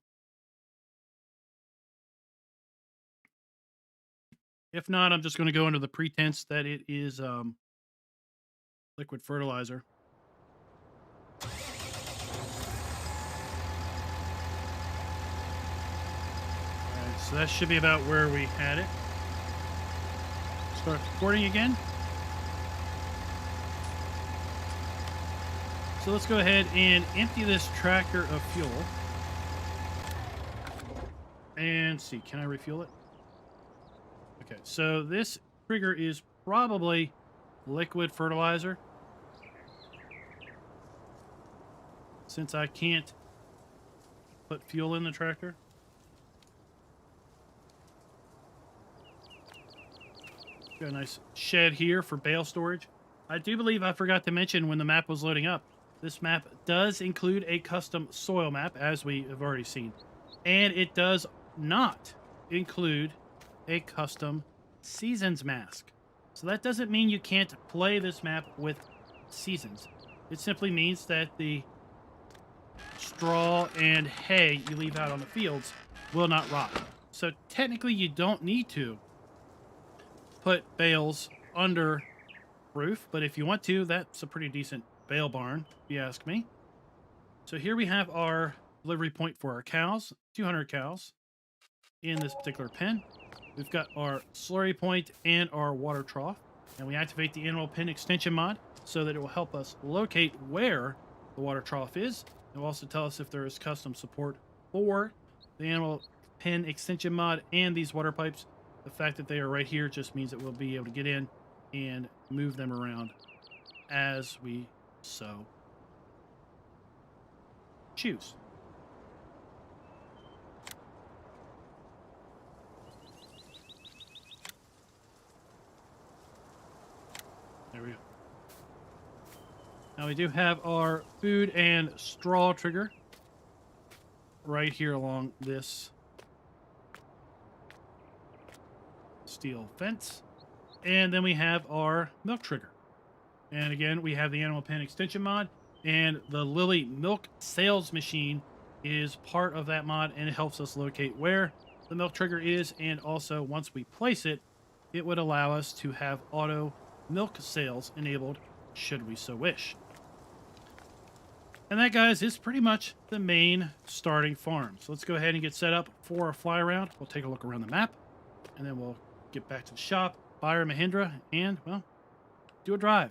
If not, I'm just going to go under the pretense that it is liquid fertilizer. So that should be about where we had it. Start recording again. So let's go ahead and empty this tractor of fuel. And see, can I refuel it? Okay, so this trigger is probably liquid fertilizer. Since I can't put fuel in the tractor. Got a nice shed here for bale storage. I do believe I forgot to mention when the map was loading up. This map does include a custom soil map, as we have already seen. And it does not include a custom seasons mask. So that doesn't mean you can't play this map with seasons. It simply means that the straw and hay you leave out on the fields will not rot. So technically you don't need to put bales under roof, but if you want to, that's a pretty decent bale barn, if you ask me. So here we have our delivery point for our cows, 200 cows in this particular pen. We've got our slurry point and our water trough, and we activate the animal pen extension mod so that it will help us locate where the water trough is. It will also tell us if there is custom support for the animal pen extension mod and these water pipes. The fact that they are right here just means that we'll be able to get in and move them around as we so choose. There we go. Now we do have our food and straw trigger right here along this steel fence. And then we have our milk trigger. And again, we have the animal pen extension mod, and the Lily milk sales machine is part of that mod, and it helps us locate where the milk trigger is. And also, once we place it, it would allow us to have auto milk sales enabled should we so wish. And that, guys, is pretty much the main starting farm. So let's go ahead and get set up for a fly around. We'll take a look around the map, and then we'll get back to the shop, buy our Mahindra, and, well, do a drive.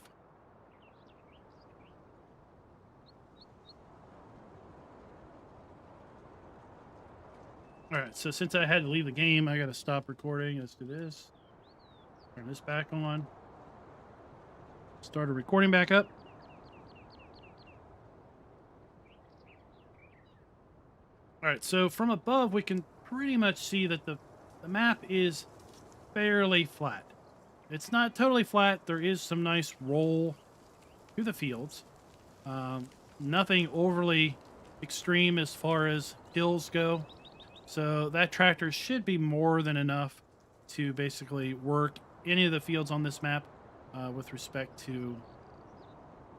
All right, so since I had to leave the game, I got to stop recording. Let's do this. Turn this back on. Start a recording back up. All right, so from above, we can pretty much see that the map is fairly flat. It's not totally flat. There is some nice roll through the fields. Nothing overly extreme as far as hills go. So that tractor should be more than enough to basically work any of the fields on this map with respect to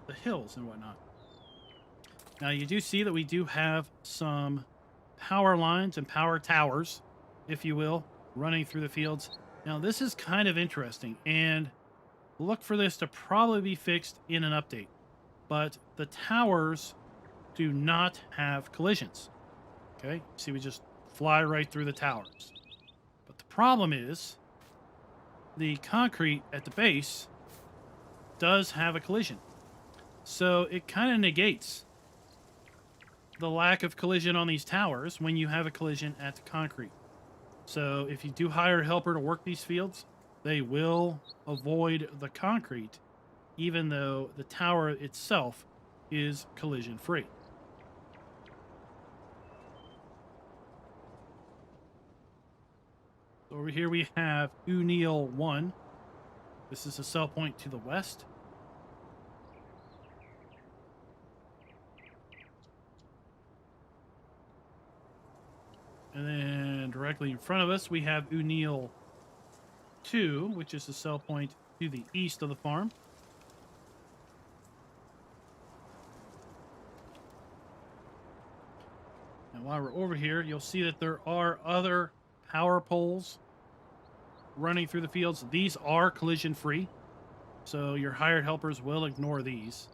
the hills and whatnot. Now, you do see that we do have some power lines and power towers, if you will, running through the fields. Now, this is kind of interesting, and look for this to probably be fixed in an update. But the towers do not have collisions. Okay, see, we just fly right through the towers. But the problem is the concrete at the base does have a collision. So it kind of negates the lack of collision on these towers when you have a collision at the concrete. So if you do hire a helper to work these fields, they will avoid the concrete, even though the tower itself is collision free. So over here we have Untitled 1. This is a sell point to the west. And then directly in front of us, we have Untitled 2, which is the sell point to the east of the farm. And while we're over here, you'll see that there are other power poles running through the fields. These are collision free, so your hired helpers will ignore these.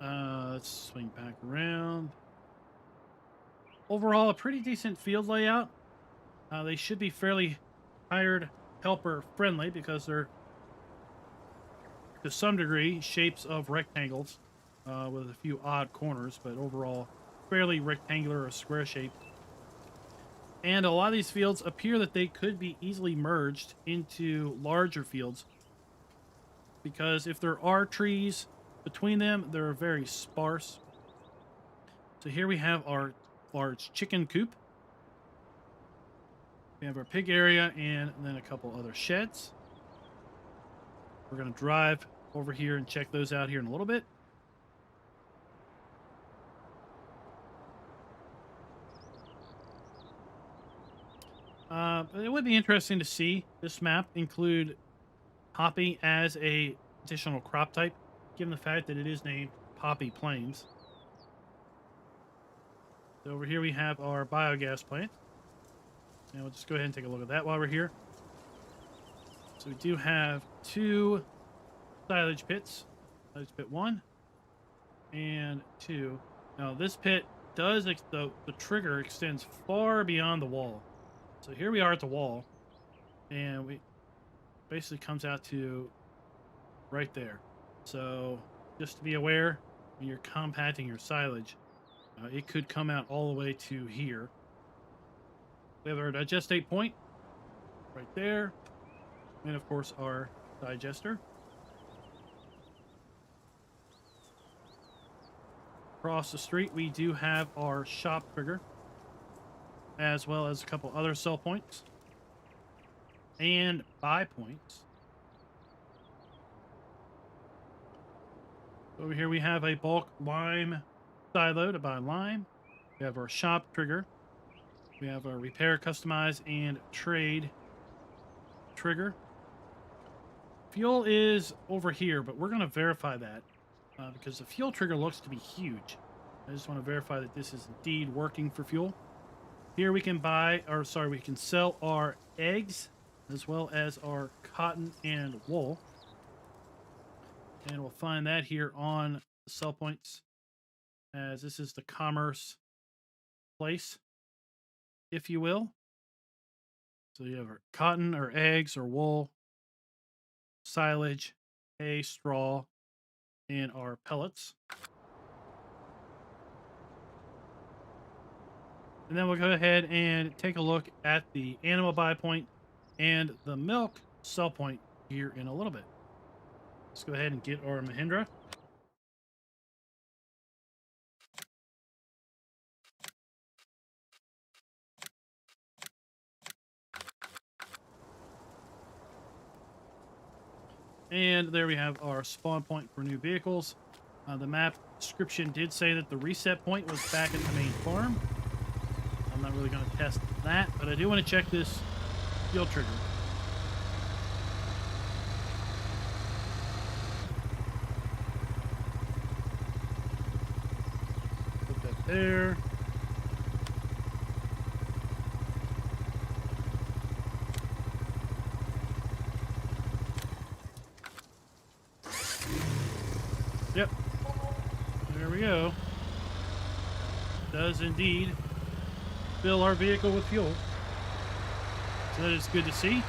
Let's swing back around. Overall, a pretty decent field layout. They should be fairly hired helper friendly because they're, to some degree, shapes of rectangles with a few odd corners, but overall fairly rectangular or square shape. And a lot of these fields appear that they could be easily merged into larger fields, because if there are trees between them, they're very sparse. So here we have our large chicken coop. We have our pig area and then a couple other sheds. We're going to drive over here and check those out here in a little bit. It would be interesting to see this map include poppy as a additional crop type, given the fact that it is named Poppy Plains. So over here we have our biogas plant. And we'll just go ahead and take a look at that while we're here. So we do have 2 silage pits. Silage pit 1 and 2. Now this pit does, the trigger extends far beyond the wall. So here we are at the wall, and we basically comes out to right there. So just to be aware, when you're compacting your silage, It could come out all the way to here. We have our digestate point right there. And of course our digester. Across the street, we do have our shop trigger, as well as a couple other sell points and buy points. Over here, we have a bulk lime silo to buy lime. We have our shop trigger. We have our repair, customize, and trade trigger. Fuel is over here, but we're going to verify that because the fuel trigger looks to be huge. I just want to verify that this is indeed working for fuel. Here we can we can sell our eggs as well as our cotton and wool. And we'll find that here on the sell points, as this is the commerce place, if you will. So you have our cotton or eggs or wool, silage, hay, straw, and our pellets. And then we'll go ahead and take a look at the animal buy point and the milk sell point here in a little bit. Let's go ahead and get our Mahindra. And there we have our spawn point for new vehicles. The map description did say that the reset point was back at the main farm. I'm not really going to test that, but I do want to check this fuel trigger. Put that there. Yep. There we go. Does indeed fill our vehicle with fuel. So that is good to see.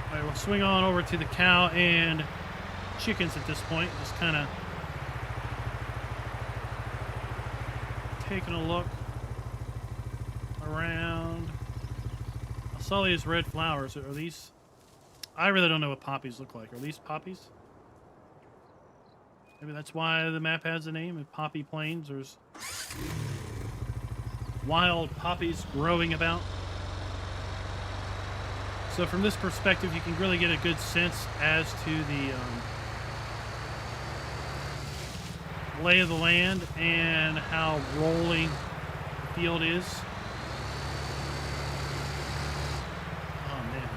All right, we'll swing on over to the cow and chickens at this point. Just kind of taking a look around. I saw these red flowers. Are these... I really don't know what poppies look like. Are these poppies? Maybe that's why the map has a name, Poppy Plains. There's wild poppies growing about. So from this perspective, you can really get a good sense as to the lay of the land and how rolling the field is. Oh man.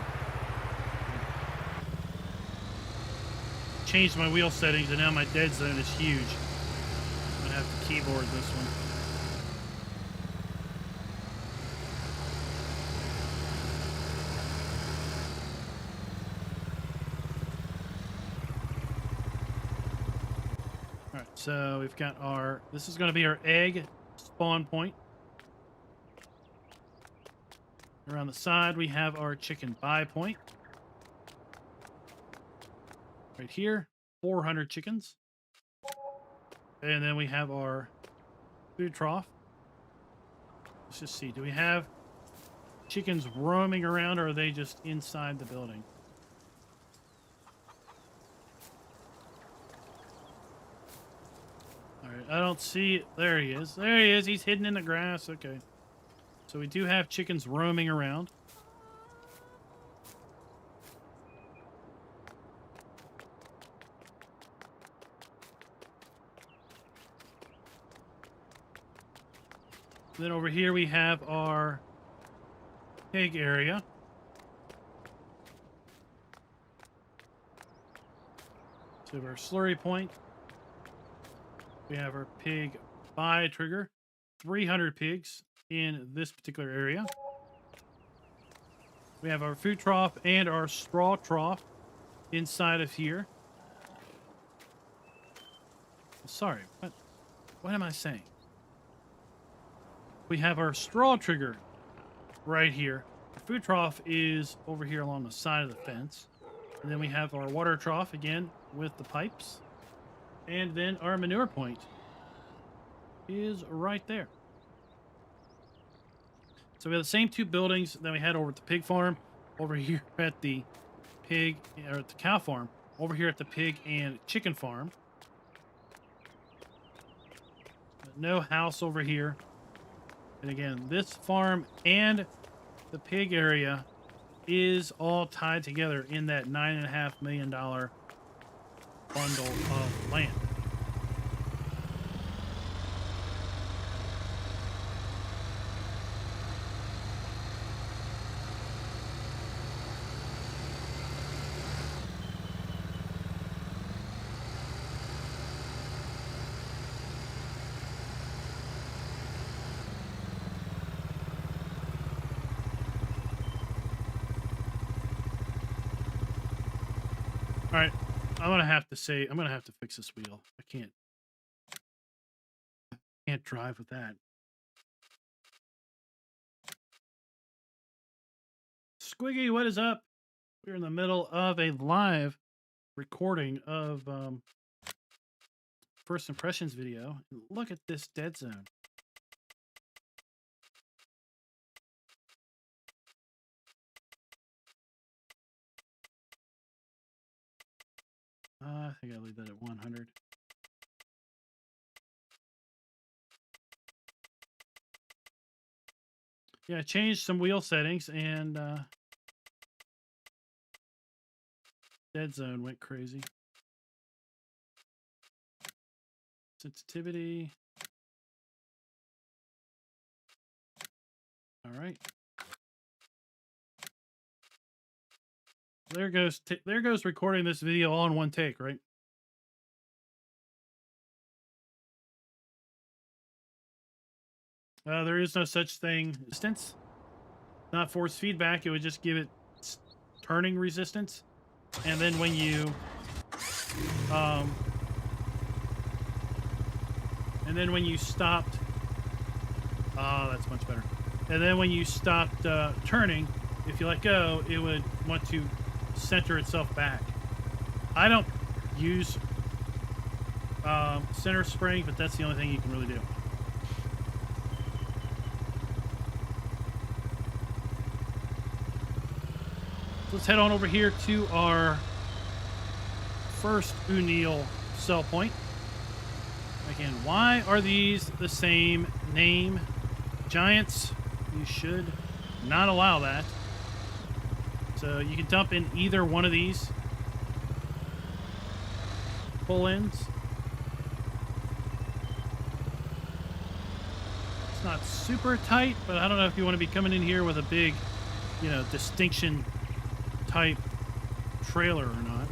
Changed my wheel settings and now my dead zone is huge. I'm gonna have to keyboard this one. So we've got our, this is going to be our egg spawn point. Around the side, we have our chicken buy point. Right here, 400 chickens. And then we have our food trough. Let's just see, do we have chickens roaming around or are they just inside the building? Alright, I don't see... There he is. There he is. He's hidden in the grass. Okay. So we do have chickens roaming around. Then over here we have our pig area. So we have our slurry point. We have our pig buy trigger, 300 pigs in this particular area. We have our food trough and our straw trough inside of here. Sorry, what am I saying? We have our straw trigger right here. The food trough is over here along the side of the fence. And then we have our water trough again with the pipes. And then our manure point is right there. So we have the same two buildings that we had over at the pig farm, over here at the pig, or at the cow farm, over here at the pig and chicken farm. No house over here. And again, this farm and the pig area is all tied together in that $9.5 million bundle of land. All right, I'm gonna have to fix this wheel. I can't drive with that. Squiggy, what is up? We're in the middle of a live recording of first impressions video. Look at this dead zone. I think I'll leave that at 100. Yeah, I changed some wheel settings and dead zone went crazy. Sensitivity. All right. There goes recording this video all in one take, right? There is no such thing. Resistance, not force feedback. It would just give it turning resistance. And then when you, stopped, that's much better. And then when you stopped turning, if you let go, it would want to center itself back. I don't use center spring, but that's the only thing you can really do. Let's head on over here to our first O'Neill sell point. Again, why are these the same name? Giants, you should not allow that. So you can dump in either one of these pull-ins. It's not super tight, but I don't know if you want to be coming in here with a big, distinction type trailer or not.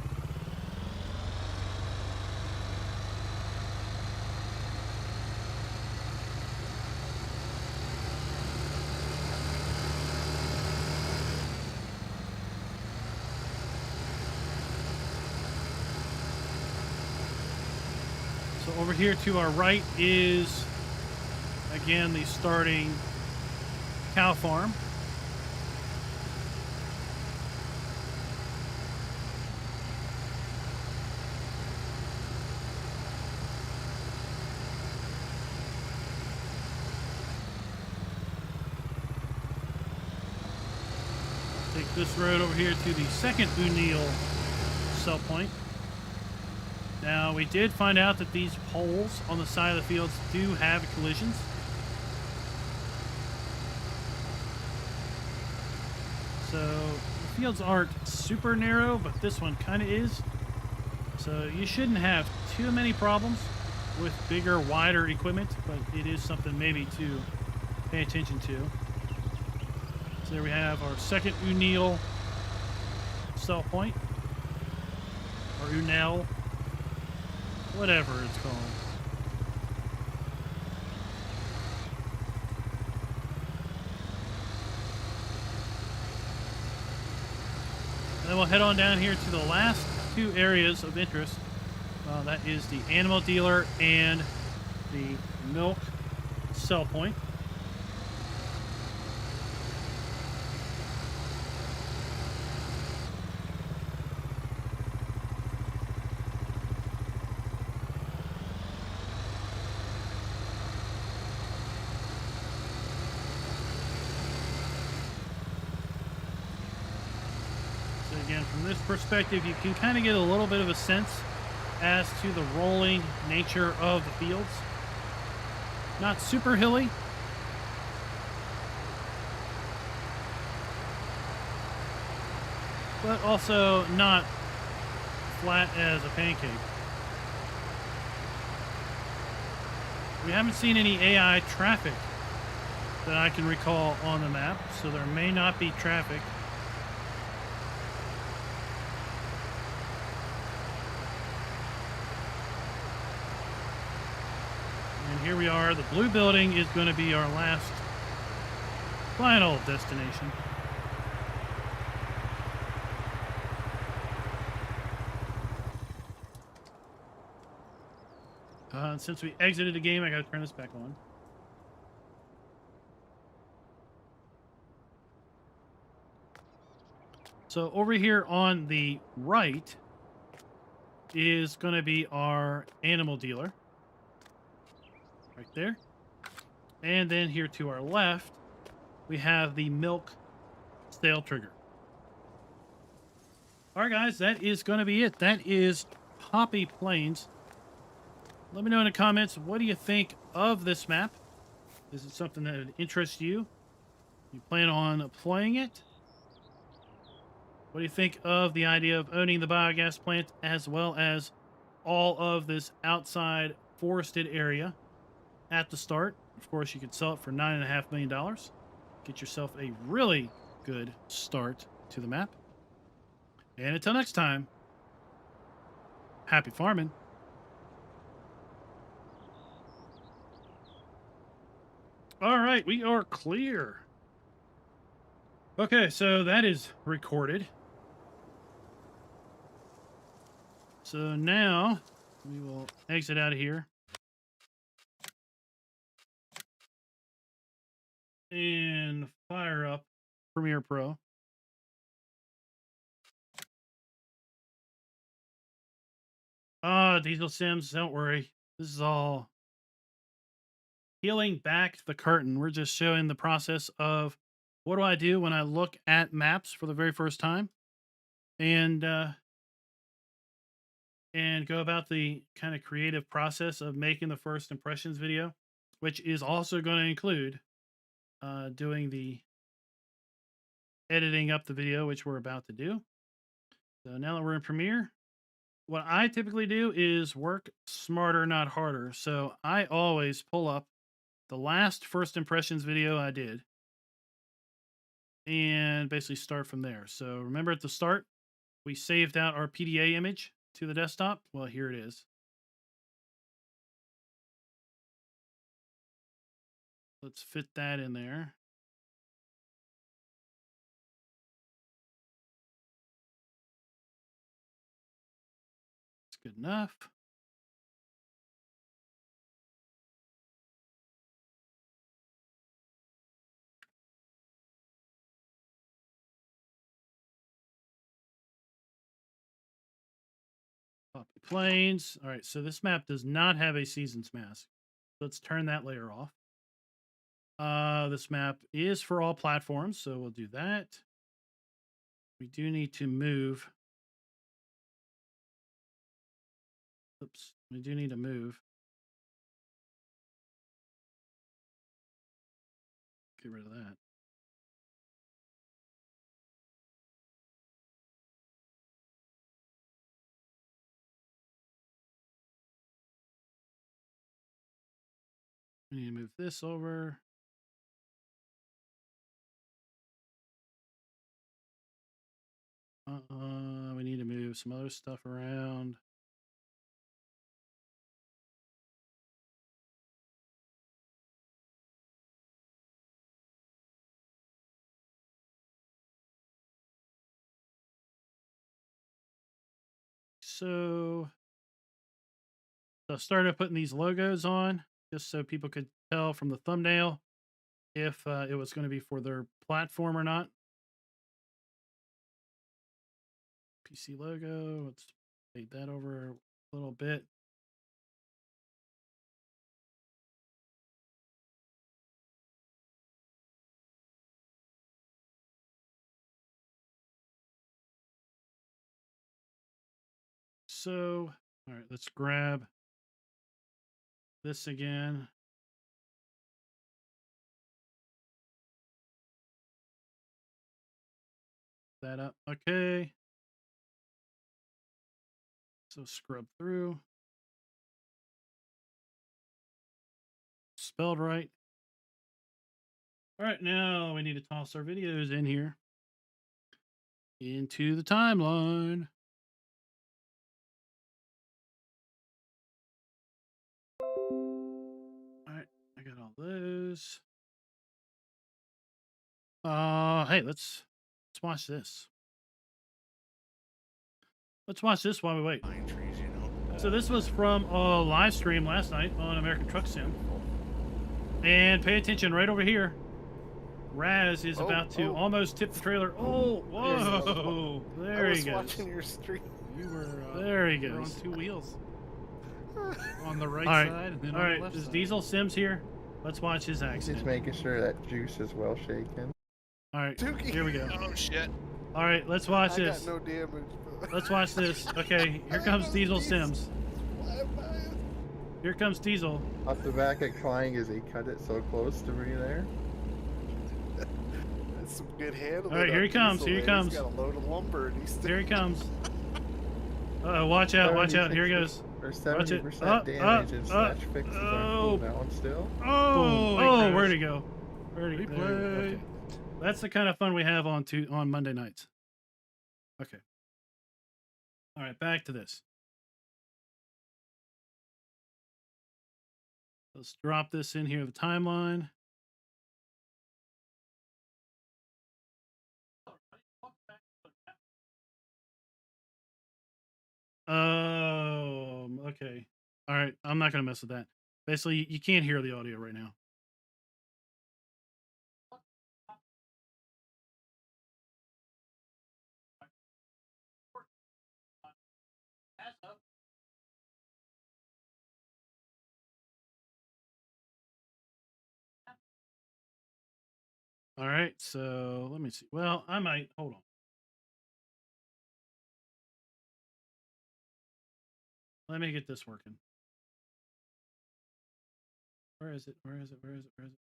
So over here to our right is, again, the starting cow farm. Take this road over here to the second O'Neill sell point. Now, we did find out that these poles on the side of the fields do have collisions. So, the fields aren't super narrow, but this one kind of is. So, you shouldn't have too many problems with bigger, wider equipment, but it is something maybe to pay attention to. So, there we have our second O'Neill sell point, or O'Neill, whatever it's called. And then we'll head on down here to the last two areas of interest. That is the animal dealer and the milk sell point. Again, from this perspective, you can kind of get a little bit of a sense as to the rolling nature of the fields. Not super hilly, but also not flat as a pancake. We haven't seen any AI traffic that I can recall on the map, so there may not be traffic. And here we are. The blue building is going to be our last final destination. Since we exited the game, I got to turn this back on. So over here on the right is going to be our animal dealer. Right there. And then here to our left, we have the milk sale trigger. All right, guys, that is going to be it. That is Poppy Plains. Let me know in the comments, what do you think of this map? Is it something that would interest you? You plan on playing it? What do you think of the idea of owning the biogas plant as well as all of this outside forested area at the start? Of course, you could sell it for $9.5 million. Get yourself a really good start to the map. And until next time, happy farming. All right, we are clear. Okay, so that is recorded. So now we will exit out of here and fire up Premiere Pro. Diesel Sims, don't worry. This is all peeling back the curtain. We're just showing the process of what do I do when I look at maps for the very first time, and go about the kind of creative process of making the first impressions video, which is also going to include doing the editing up the video, which we're about to do. So now that we're in Premiere, what I typically do is work smarter, not harder. So I always pull up the last first impressions video I did and basically start from there. So remember at the start, we saved out our PDA image to the desktop. Well, here it is. Let's fit that in there. It's good enough. Poppy Plains. All right, so this map does not have a seasons mask. Let's turn that layer off. This map is for all platforms, so we'll do that. We do need to move. Oops, we do need to move. Get rid of that. We need to move this over. We need to move some other stuff around. So I started putting these logos on just so people could tell from the thumbnail if it was going to be for their platform or not. PC logo. Let's fade that over a little bit. so. All right, let's grab this again. That up. Okay. So scrub through. Spelled right. All right, now we need to toss our videos in here into the timeline. All right, I got all those. Hey, let's watch this. Let's watch this while we wait. Pine trees, you know. So this was from a live stream last night on American Truck Sim. And pay attention right over here. Raz is about to almost tip the trailer. Oh, whoa! There he goes. I was watching your stream. You were there he you were on goes. 2 wheels. On the right All right, side and then all on right. the left Is side. Diesel Sims here? Let's watch his Just accident. making sure that juice is well shaken. All right, Dookie. here we go. Oh shit! All right, let's watch I this. got no damage. Let's watch this. Okay, here comes Diesel Sims. Here comes Diesel. Off the back of Klein as he cut it so close to me there. That's some good handling. All right, here he on comes, Diesel, here he man. comes. He's got a load of lumber and he's Here he comes. Watch out, watch out. Here he goes. Or Watch it. 70% damage and snatch fixes oh. on cooldown still. Oh, Oh, where'd he go? Where'd he go? Replay. Okay. That's the kind of fun we have on Monday nights. Okay. All right, back to this. Let's drop this in here, the timeline. Okay. All right, I'm not going to mess with that. Basically, you can't hear the audio right now. All right, so let me see. Well, I might hold on. Let me get this working. Where is it? Where is it? Where is it? Where is it?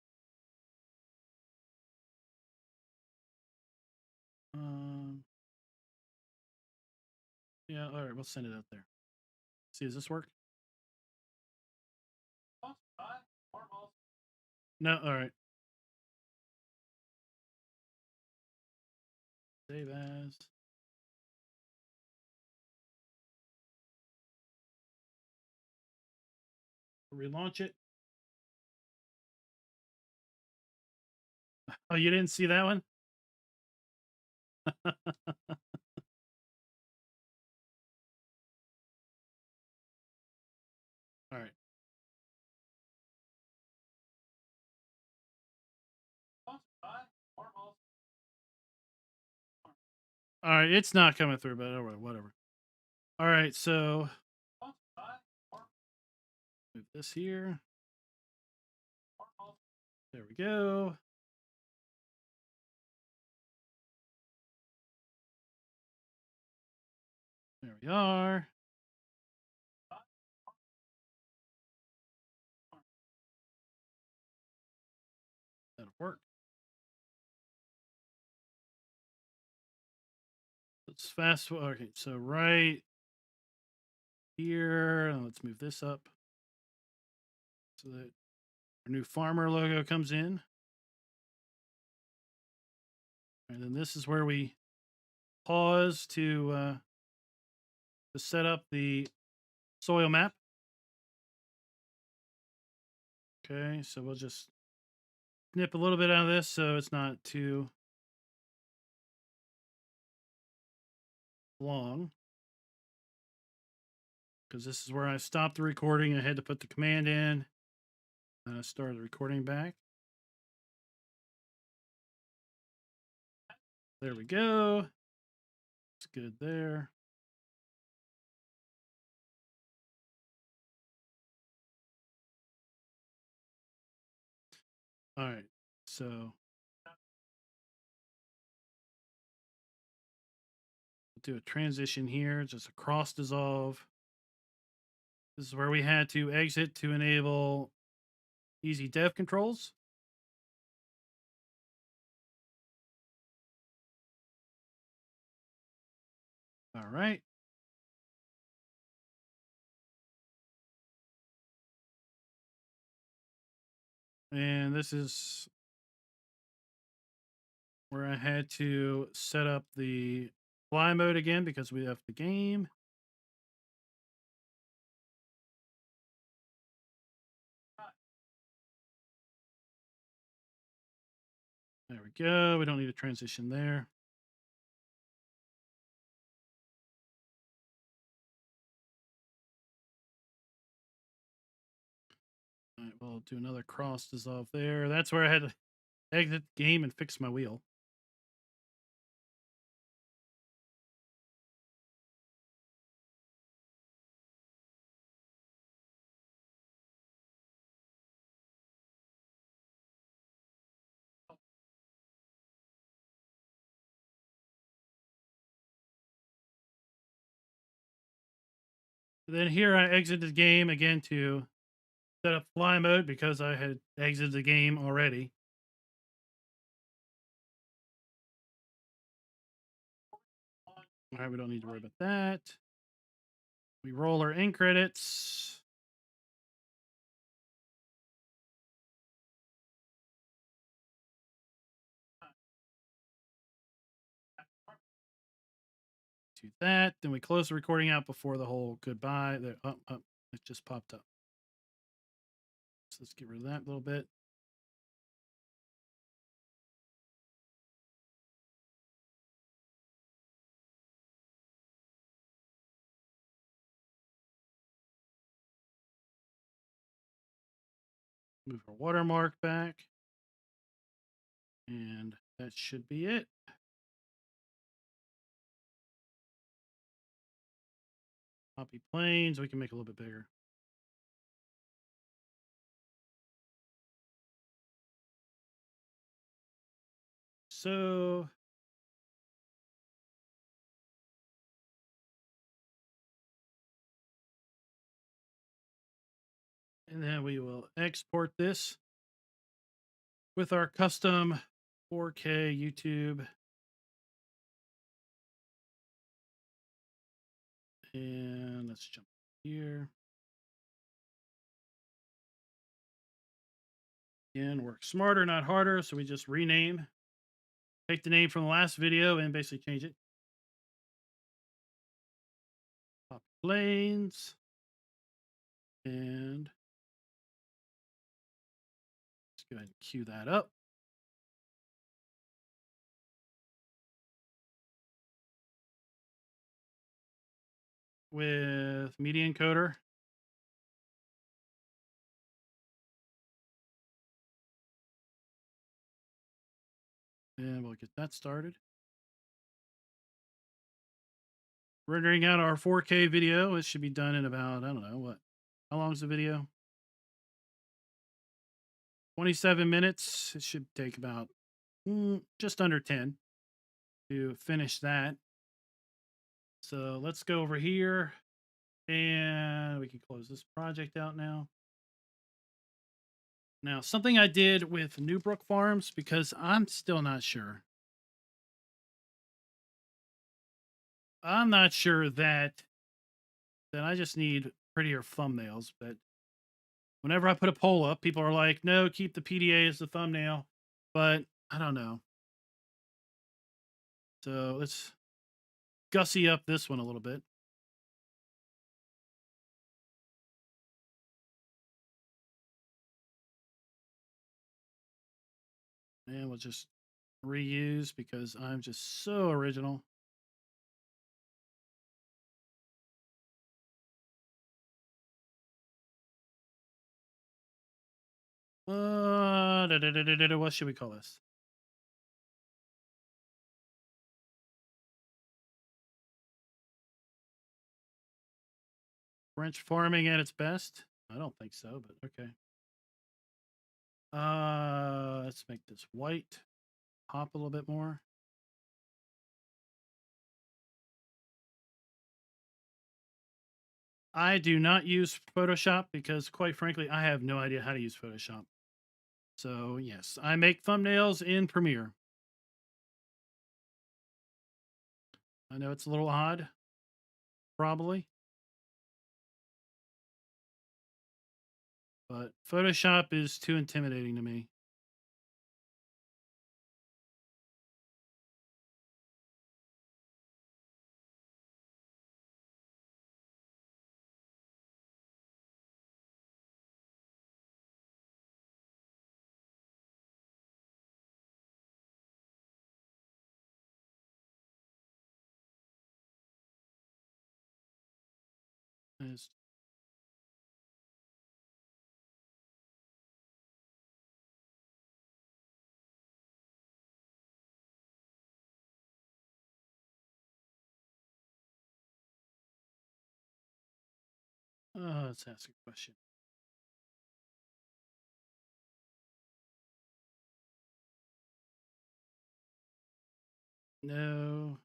Yeah, all right, we'll send it out there. See, does this work? No, all right. Save as. Relaunch it. Oh, you didn't see that one? All right. All right, it's not coming through, but all right, whatever. All right, so move this here. There we go. There we are. That'll work. Let's fast forward. Okay, so right here, let's move this up so that our new farmer logo comes in. And then this is where we pause to set up the soil map. Okay, so we'll just snip a little bit out of this so it's not too long. Because this is where I stopped the recording. I had to put the command in. And I started the recording back. There we go. It's good there. All right, so do a transition here, just a cross dissolve. This is where we had to exit to enable easy dev controls. All right. And this is where I had to set up the fly mode again because we left the game. There we go. We don't need a transition there. All right, we'll do another cross dissolve there. That's where I had to exit the game and fix my wheel. Then here I exited the game again to set up fly mode because I had exited the game already. All right, we don't need to worry about that. We roll our in credits. Do that. Then we close the recording out before the whole goodbye. There, it just popped up. So let's get rid of that a little bit. Move our watermark back. And that should be it. Copy planes. We can make it a little bit bigger. So and then we will export this with our custom 4K YouTube. And let's jump here. Again, work smarter, not harder. So we just rename, take the name from the last video and basically change it. Pop planes. And let's go ahead and cue that up. With media encoder. And we'll get that started. Rendering out our 4K video. It should be done in about, I don't know, what? How long is the video? 27 minutes. It should take about just under 10 to finish that. So let's go over here and we can close this project out now. Now, something I did with Newbrook Farms, because I'm still not sure. I'm not sure that I just need prettier thumbnails, but whenever I put a poll up, people are like, no, keep the PDA as the thumbnail, but I don't know. So let's gussy up this one a little bit. And we'll just reuse because I'm just so original. What should we call this? French farming at its best? I don't think so, but okay. Let's make this white. Pop a little bit more. I do not use Photoshop because, quite frankly, I have no idea how to use Photoshop. So, yes, I make thumbnails in Premiere. I know it's a little odd, probably, but Photoshop is too intimidating to me. It's- let's ask a question. No.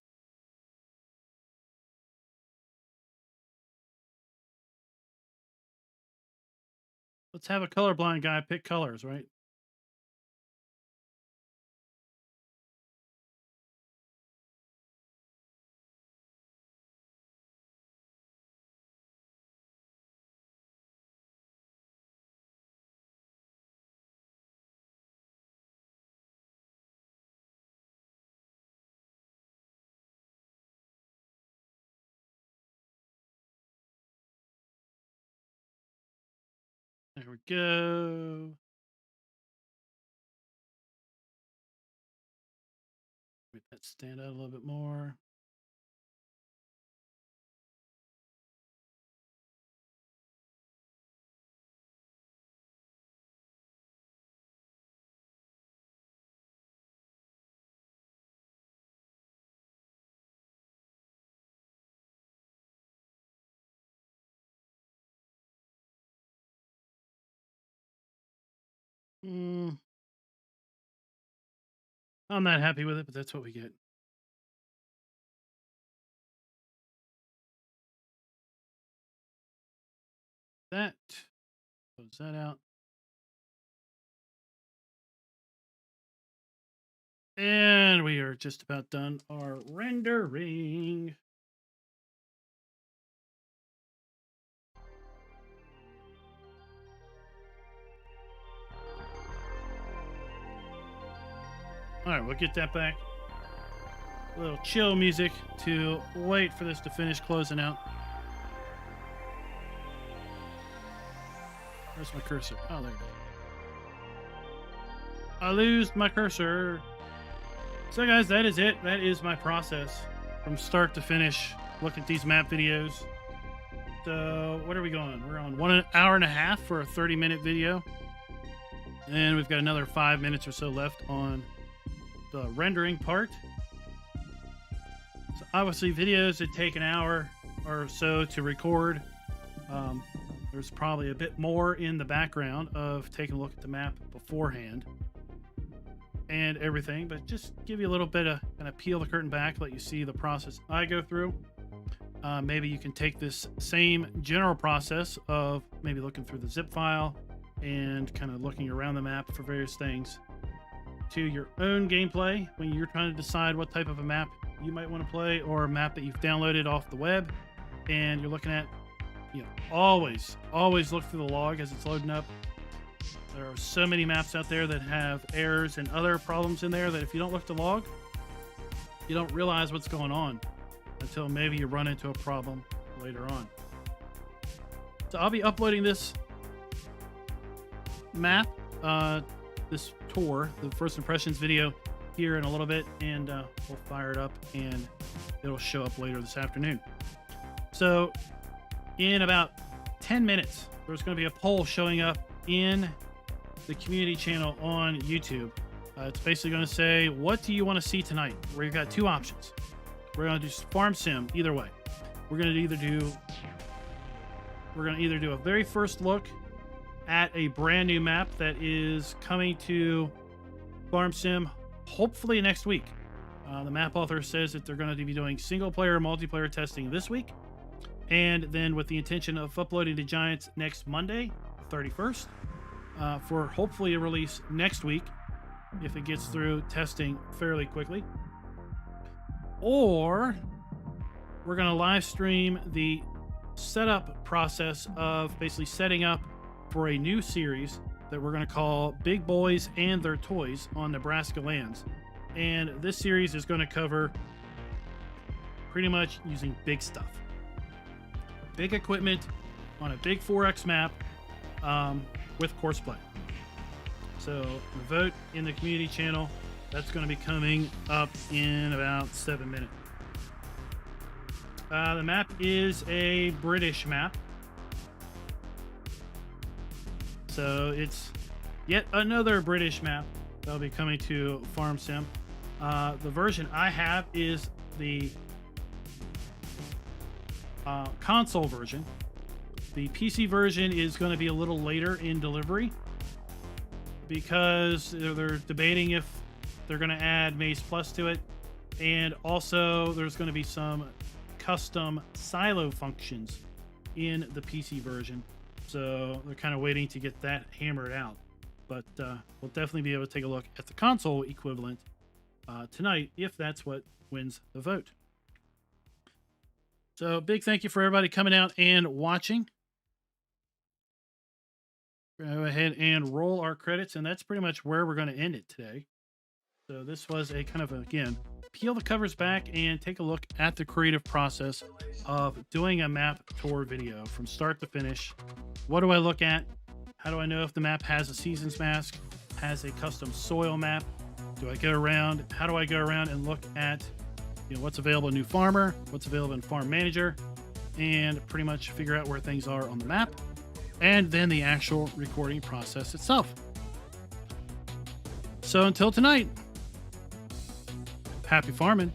Let's have a colorblind guy pick colors, right? There we go. Make that stand out a little bit more. Mm, I'm not happy with it, but that's what we get. That. Close that out. And we are just about done our rendering. All right, we'll get that back. A little chill music to wait for this to finish closing out. Where's my cursor? Oh, there it is. I lose my cursor. So, guys, that is it. That is my process from start to finish. Look at these map videos. So, what are we going? We're on 1 hour and a half for a 30-minute video. And we've got another 5 minutes or so left on the rendering part. So obviously videos that take an hour or so to record. There's probably a bit more in the background of taking a look at the map beforehand and everything, but just give you a little bit of kind of peel the curtain back, let you see the process I go through. Maybe you can take this same general process of maybe looking through the zip file and kind of looking around the map for various things to your own gameplay when you're trying to decide what type of a map you might want to play, or a map that you've downloaded off the web and you're looking at. Always look through the log as it's loading up. There are so many maps out there that have errors and other problems in there that if you don't look at the log, you don't realize what's going on until maybe you run into a problem later on. So I'll be uploading this map, this tour, the first impressions video here in a little bit, and we'll fire it up and it'll show up later this afternoon. So in about 10 minutes, there's going to be a poll showing up in the community channel on YouTube. It's basically going to say, what do you want to see tonight? Where you've got two options. We're going to do farm sim either way. We're going to either do a very first look at a brand new map that is coming to farm sim hopefully next week. The map author says that they're going to be doing single player multiplayer testing this week. And then with the intention of uploading to Giants next Monday, 31st, for hopefully a release next week if it gets through testing fairly quickly. Or we're going to live stream the setup process of basically setting up for a new series that we're going to call Big Boys and Their Toys on Nebraska lands. And this series is going to cover pretty much using big stuff. Big equipment on a big 4X map with course play. So vote in the community channel. That's going to be coming up in about 7 minutes. The map is a British map. So it's yet another British map that'll be coming to Farm Sim. The version I have is the console version. The PC version is going to be a little later in delivery because they're debating if they're going to add Maze Plus to it, and also there's going to be some custom silo functions in the PC version, so they're kind of waiting to get that hammered out. But we'll definitely be able to take a look at the console equivalent tonight if that's what wins the vote. So big thank you for everybody coming out and watching. Go ahead and roll our credits, and that's pretty much where we're going to end it today. So this was a kind of, again, peel the covers back and take a look at the creative process of doing a map tour video from start to finish. What do I look at? How do I know if the map has a seasons mask, has a custom soil map? Do I go around? How do I go around and look at, you know, what's available in New Farmer, what's available in Farm Manager, and pretty much figure out where things are on the map, and then the actual recording process itself. So until tonight, happy farming.